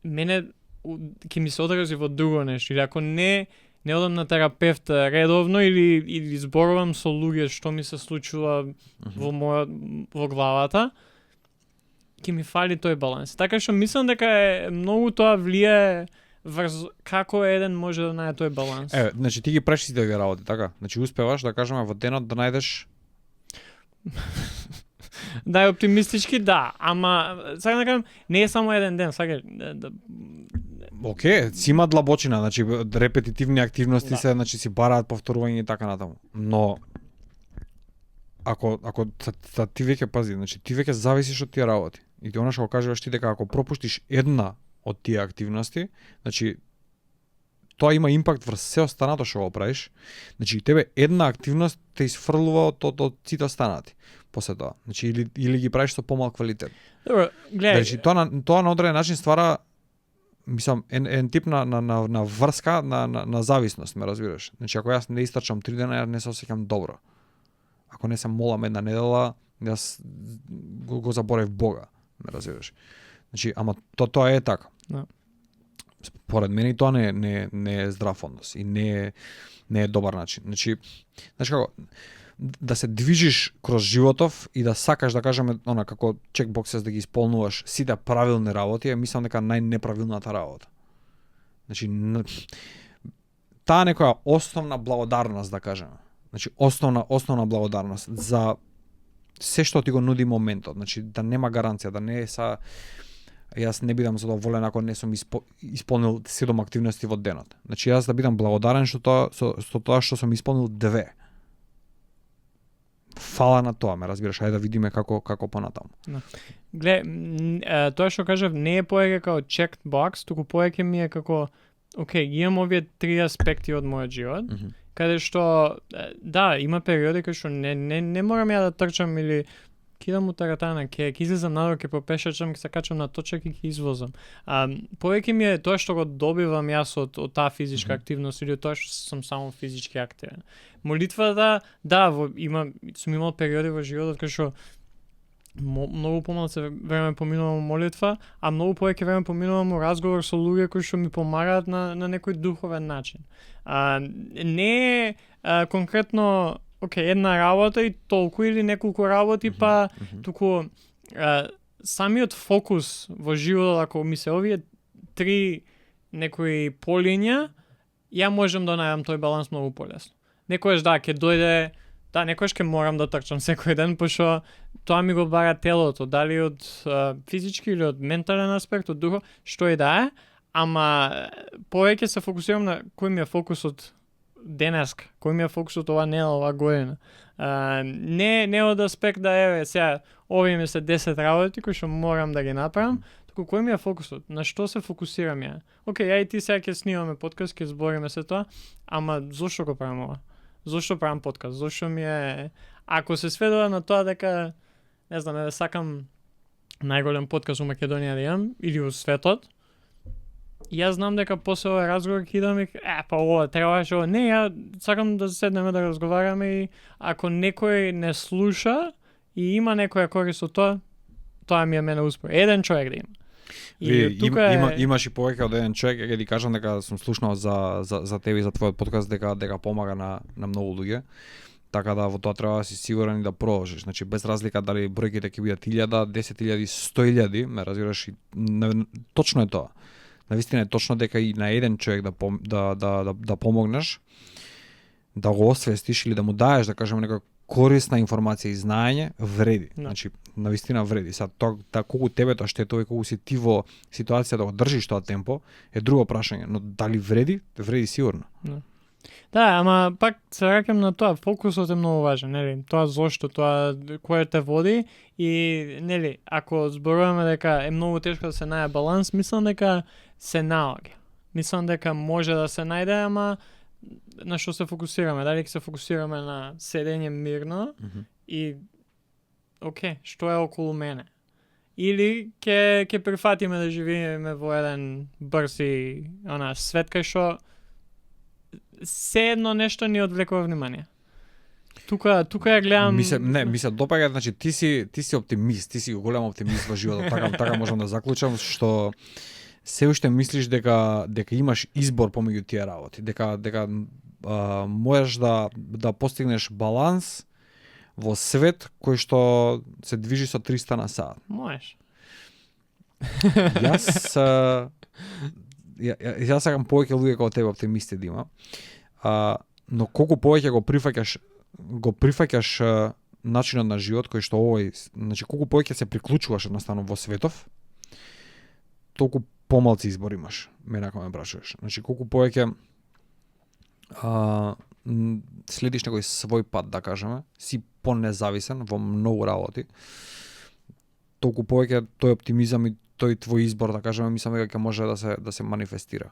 мене ќе ми се одрази во друго нешто. Или ако не одам на терапевт редовно или зборувам со луѓе што ми се случува во главата, ќе ми фали тој баланс. Така што мислам дека многу тоа влијае врз како еден може да најде тој баланс. Значи ти ги правиш сите овие работи, така? Значи успеваш да кажеме во денот да најдеш најоптимистички, да, ама сега да кажам, не е само еден ден, сега Океј, си има длабочина, значи репетитивни активности се, значи си бараат повторување и така натаму. Но ако ти веќе пази, значи ти веќе зависиш од тие работи. И ти она што го кажуваш ти дека ако пропуштиш една од тие активности, значи тоа има импакт врз се останато што го правиш. Значи тебе една активност те изфрлува од сите останати после тоа. Значи или ги правиш со помал квалитет. Добро, гледај. Значи тоа на одреден начин ствара, мислам, еден тип на врска на зависност, ме разбираш. Значи ако јас не истрчам 3 дена, ја не се осеќам добро. Ако не се молам една недела, јас го заборев Бога, ме разбираш. Значи, ама тоа е така. Да. Според мене тоа не е здрав однос и не е добар начин. Значи, знаеш како, да се движиш кроз животов и да сакаш да кажеме она како чекбоксес да ги исполнуваш сите правилни работи, е мислам дека најнеправилната работа. Значи таа некоја основна благодарност да кажеме. Значи основна благодарност за се што ти го нуди моментот, значи да нема гаранција, да не е јас не бидам задоволен ако не сум исполнил 7 активности во денот. Значи јас да бидам благодарен што тоа што сум исполнил 2. Фала на тоа, ме разбираш, ајде да видиме како понатаму. Тоа што кажав не е повеќе како checked box, туку повеќе ми е како окей, имам овие 3 аспекти од мојот живот, каде што да, има периоди кај што не морам ја да трчам или кидам у таратана, ќе излезам надвор, ќе попешачам, ќе се качам на точак и ќе извозам. Повеќе ми е тоа што го добивам јас од таа физичка активност или тоа што сум само физички активен. Молитвата, сум имал периоди во животот кај што многу помалку време поминувам во молитва, а многу повеќе време поминувам во разговор со луѓе кои што ми помагаат на некој духовен начин. Не е конкретно една работа и толку или неколку работи, туку самиот фокус во животот, ако ми се овие 3 некои полиња, ја можам да најдам тој баланс многу полесно. Некојаш ќе дојде, некојаш ќе морам да трчам секој ден, пошто тоа ми го бара телото, дали од физички или од ментален аспект, од духов, што и да е, ама повеќе се фокусирам на кој ми е фокусот денеска, кој ми е фокусот ова недела, ова година. Не од аспект да сега овие ми се 10 работи кои што морам да ги направам, туку кој ми е фокусот, на што се фокусирам ја. Океј, ја и ти сега ќе снимаме подкаст, ќе збориме се тоа, ама зошто го правам ова? Зошто правам подкаст? Зошто ми е... Ако се сведува на тоа дека, не знам, сакам најголем подкаст во Македонија да имам, или во светот, јас знам дека после овој разговор ќе идам и па ова требаше ова. Не, ја сакам да седнеме да разговараме и ако некој не слуша и има некоја корист од тоа ми е мене успех. Еден човек да има. Имаш и повеќе од еден човек, ќе ти кажам дека сум слушнал за тебе и за твојот подкаст дека помага на многу луѓе. Така да во тоа треба да си сигурен и да продолжиш. Значи без разлика дали бројките ќе бидат 1000, 10.000, 100.000, ме разбираш, точно е тоа. Навистина е точно дека и на еден човек да помогнеш, да го освестиш или да му даеш, да кажеме, некоја корисна информација и знаење, вреди. Значи, навистина вреди. Сад тоа колку тебе тоа штетува и колку си ти во ситуација да го држиш тоа темпо, е друго прашање, но дали вреди? Вреди сигурно. Да, ама пак се враќам на тоа, фокусот е многу важен, нели? Тоа зошто, тоа кој те води и нели, ако зборуваме дека е многу тешко да се најде баланс, мислам дека се наоѓа. Мислам дека може да се најде, ама на што се фокусираме? Дали ќе се фокусираме на седење мирно и што е околу мене? Или ќе прифатиме да живееме во еден брз и свет кај што се едно нешто ни одвлекува внимание. Тука ја гледам... Ми се допаѓа, значи ти си оптимист, ти си голем оптимист во животот, така можам да заклучам, што се уште мислиш дека имаш избор помеѓу тие работи, дека можеш да постигнеш баланс во свет кој што се движи со 300 на сат. Можеш. Јас сакам повеќе луѓе како тебе оптимисти да има. Но колку повеќе го прифаќаш начинот на живот кој што значи колку повеќе се приклучуваш едноставно во светов, толку помалци избор имаш. Мене ако ме прашуваш. Значи колку повеќе следиш некој свој пат, да кажеме, си понезависен во многу работи, толку повеќе тој оптимизам и тој твој избор, да кажеме, мислам дека ќе може да се манифестира.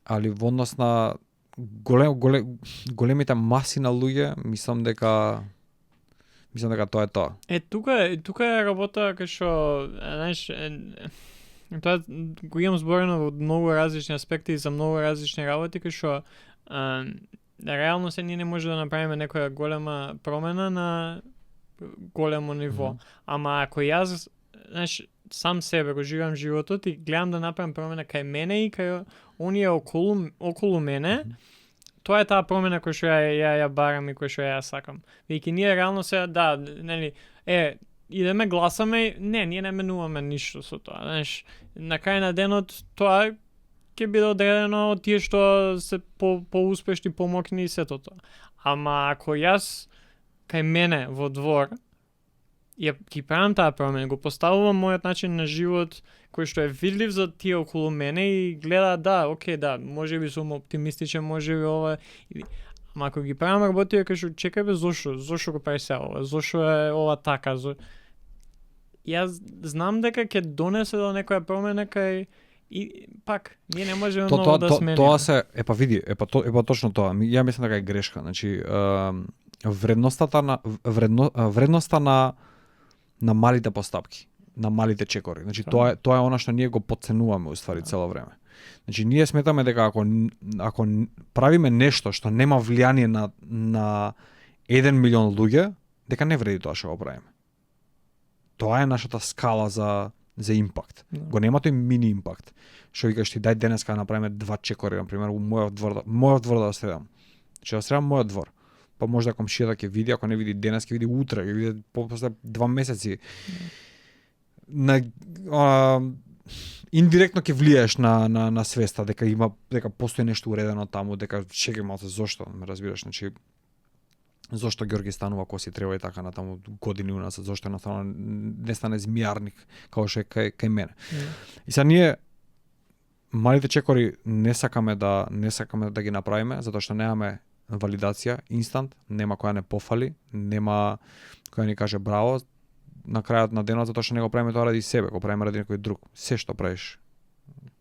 Али во однос на големите маси на луѓе, мислам дека тоа е тоа. Тука е работа кај што, знаеш, тоа го имам зборено во многу различни аспекти и за многу различни работи, кај што реално се ние не може да направиме некоја голема промена на големо ниво. Ама ако јас, знаеш, сам себе го живеам животот и гледам да направам промена кај мене и кај оние околу мене, тоа е таа промена која што ја барам и која што ја сакам. Веќе ние реално сега нели идеме гласаме, ние не менуваме ништо со тоа. Знаеш, на крај на денот тоа ќе биде одредено од тие што се поуспешни, помокни и сето тоа. Ама ако јас кај мене во двор ќе правам таа промена, го поставувам мојот начин на живот кој што е видлив за тие околу мене и гледа можеби сум оптимистичен, можеби ова. Ама ако ги правам работи кај што чекај бе, зошто го прави се ова? Зошто е ова така? Јас знам дека ќе донесе до некоја промена кај и пак ние не можеме многу да смениме. Тоа се види, точно тоа. Ја мислам дека е грешка. Значи вредноста на малите постапки, на малите чекори. Значи тоа е она што ние го подценуваме уствари цело време. Значи ние сметаме дека ако правиме нешто што нема влијание на 1 милион луѓе, дека не вреди тоа што го правиме. Тоа е нашата скала за импакт. Го нема тој мини импакт. Што викаш ти, дај денеска да направиме 2 чекори, на пример, у мојот двор да средам. Значи да средам мојот двор. Па може да комшијата ќе види, ако не види денес, ќе види утре, ќе види после 2 месеци. Индиректно ќе влијаеш на свеста дека постои нешто уредено таму, дека чекај малце зошто, ме разбираш, значи зошто Ѓорги станува коси треба и така натаму години уназад, зошто не стане змијарник како што е кај мене. И сега ние малите чекори не сакаме да ги направиме затоа што немаме валидација инстант, нема која не пофали, нема која ни каже браво на крајот на денот затоа што не го правиме тоа ради себе, го правиме ради некој друг. Се што правиш,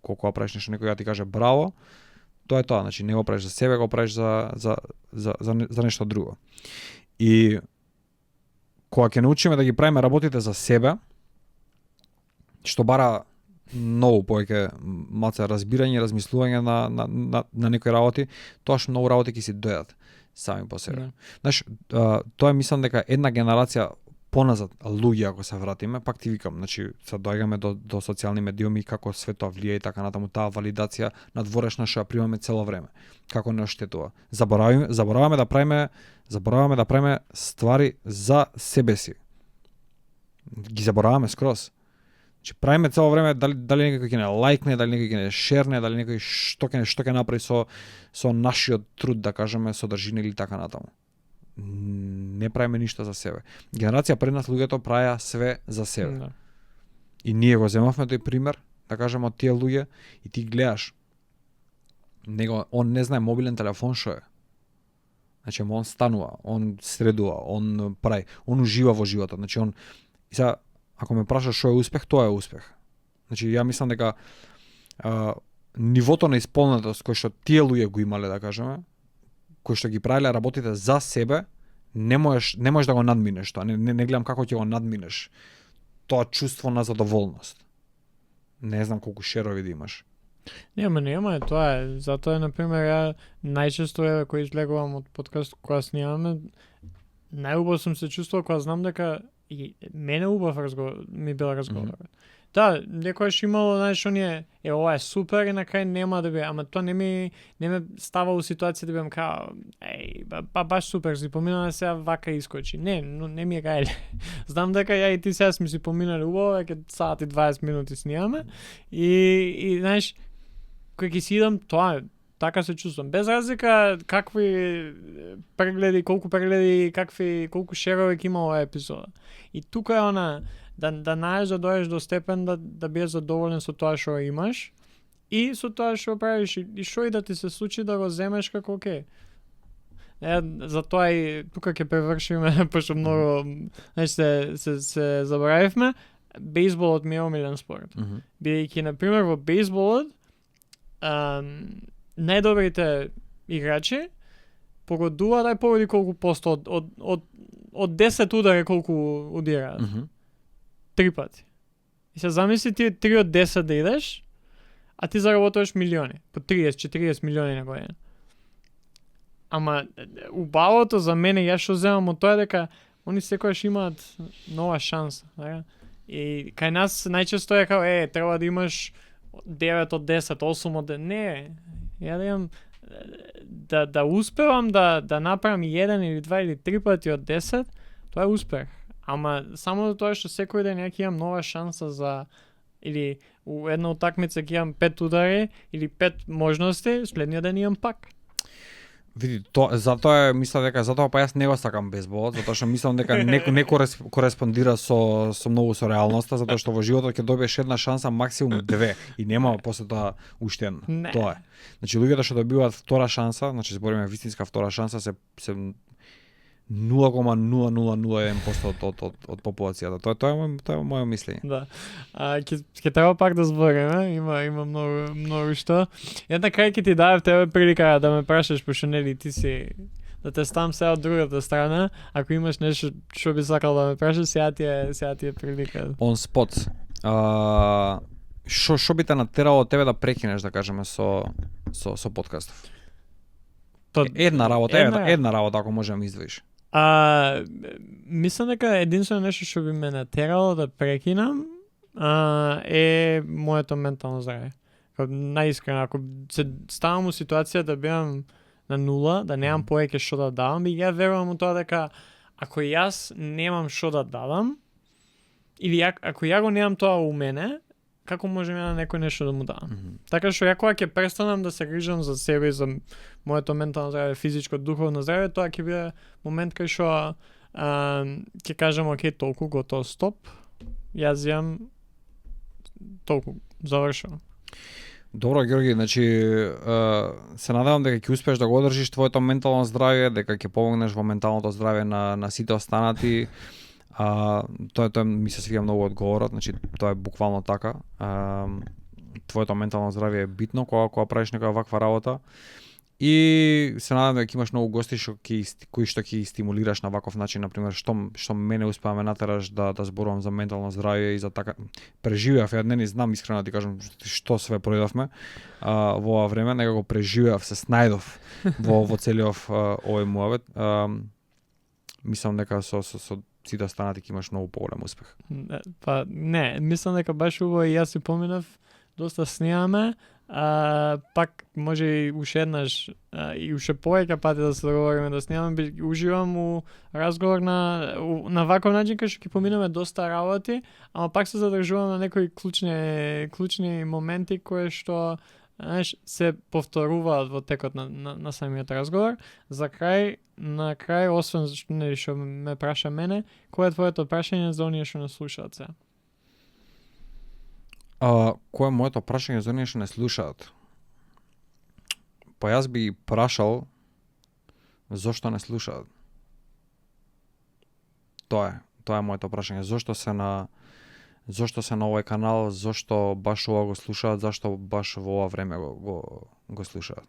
колку правиш нешто некој ти каже браво, тоа е тоа, значи не го правиш за себе, го правиш за нешто друго. И кога ќе научиме да ги правиме работите за себе, што бара многу повеќе малце разбирање, размислување на некои работи, тоа што многу работи ќе си дојдат сами по себе. Знаеш, тоа мислам дека една генерација поназад луѓе ако се вратиме, пак ти викам, значи се доаѓаме до социјални медиуми, како све тоа влијае и така натаму, таа валидација надворешна што ја примаме цело време. Како не оштетува. Забораваме да правиме ствари за себе си. Ги забораваме скроз. Значи правиме цело време дали некој ќе не лајкне, дали некој ќе не шерне, дали некој што ќе направи со нашиот труд, да кажеме, содржина или така натаму. Не правиме ништо за себе. Генерација пред нас луѓето праја све за себе. Да. И ние го земавме тој пример, да кажеме, од тие луѓе и ти гледаш он не знае мобилен телефон што е. Значи он станува, он средува, он прави, он ужива во животот. Значи и сега ако ме прашаш што е успех, тоа е успех. Значи ја мислам дека нивото на исполнетост кој што тие луѓе го имале, да кажеме, кои што ги правеле работите за себе, не можеш да го надминеш тоа. Не гледам како ќе го надминеш тоа чувство на задоволност. Не знам колку шерови да имаш. Нема, тоа е. Затоа е, например, ја најчесто кој излегувам од подкаст кога снимаме, најубаво сум се чувствувал кога знам дека и мене убав ми бил разговор. Да, некојаш имало, знаеш, оние, ова е супер и на крај нема да биде, ама тоа не ме става у ситуација да бидам као, баш супер, си поминаме сега вака искочи. Не ми е гајле. Знам дека ја и ти сега сме си поминали убаво, веќе сат и 20 минути снимаме и знаеш, кој ќе си идам, тоа така се чувствам. Без разлика какви прегледи, колку шерови ќе има оваа епизода. И тука е она, да најдеш да дојдеш до степен да бидеш задоволен со тоа што имаш и со тоа што правиш и што и да ти се случи да го земеш како окей. Затоа и тука ќе превршиме, пошто многу се заборавивме, бейсболот ми е омилен спорт. Бидејќи, например, во бейсболот најдобрите играчи погодуваат, погоди колку посто од 10 удари колку удираат. 3 пати. И се замисли ти 3 од 10 да идеш, а ти заработуваш милиони, по 30-40 милиони на година. Ама убавото за мене, јас што земам од тоа дека они секогаш имаат нова шанса, така? И кај нас најчесто е као, треба да имаш 9 од 10, 8 од 10. Не, ја да имам да успевам да направам 1 или 2 или 3 пати од 10, тоа е успех. Ама само тоа што секој ден ја имам нова шанса за или у една утакмица ќе имам 5 удари или 5 можности, следниот ден имам пак. Види, затоа мислам дека затоа па јас не го сакам бейсболот, затоа што мислам дека не кореспондира со многу со реалноста, затоа што во животот ќе добиеш една шанса, максимум 2 и нема после тоа уште една. Тоа е. Значи луѓето што добиваат втора шанса, значи збориме вистинска втора шанса се 0,0001% од популацијата. Тоа е моје мислење. Да. Ќе треба пак да збориме, има многу што. Една крај ќе ти дадев тебе прилика да ме прашаш, пошто нели ти си да те ставам сега од другата страна, ако имаш нешто што би сакал да ме прашаш, сега ти е прилика. On spot. Што би те натерало тебе да прекинеш, да кажеме, со подкастов? Една работа ако можеш да ми издвоиш. Мислам дека единствено нешто што би ме натерало да прекинам е моето ментално здравје. Наискрено, ако се ставам у ситуација да бидам на нула, да немам повеќе што да давам, и ја верувам у тоа дека ако јас немам што да дадам, или ако ја го немам тоа у мене, како можем ја на некој нешто да му дадам. Така што ја кога ќе престанам да се грижам за себе и за моето ментално здравје, физичко, духовно здравје, тоа ќе биде момент кај што ќе кажам, окей, толку, готово, стоп, јас имам толку, завршувам. Добро, Георги, значи се надевам дека ќе успееш да го одржиш твоето ментално здравје, дека ќе помогнеш во менталното здравје на сите останати. Тоа ми се свиѓа многу одговорот, значи тоа е буквално така. Твоето ментално здравје е битно кога правиш нека ваква работа. И се надам дека имаш многу гости кои што ќе стимулираш на ваков начин, например, што мене успеа ме натераш да зборувам за ментално здравје и за така преживеав, ја не знам искрено да ти кажам што све пројдовме во ова време, нека го преживеав, се снајдов во целиот овој муавет. Мислам дека со сите останати ќе имаш многу поголем успех. Па не, мислам дека баш убаво и јас си поминав, доста снимаме, пак може и уште еднаш и уште повеќе пати да се договориме да снимаме, уживам у разговор на ваков начин кај што ќе поминеме доста работи, ама пак се задржувам на некои клучни моменти кои што се повторуваат во текот на самиот разговор. На крај, освен што ме праша мене, кој е твоето прашање за оние што не слушаат сега? Кој е моето прашање за оние што не слушаат? Па јас би прашал зошто не слушаат. Тоа е моето прашање. Зошто се на овој канал, зошто баш ова го слушаат, зашто баш во ова време го слушаат.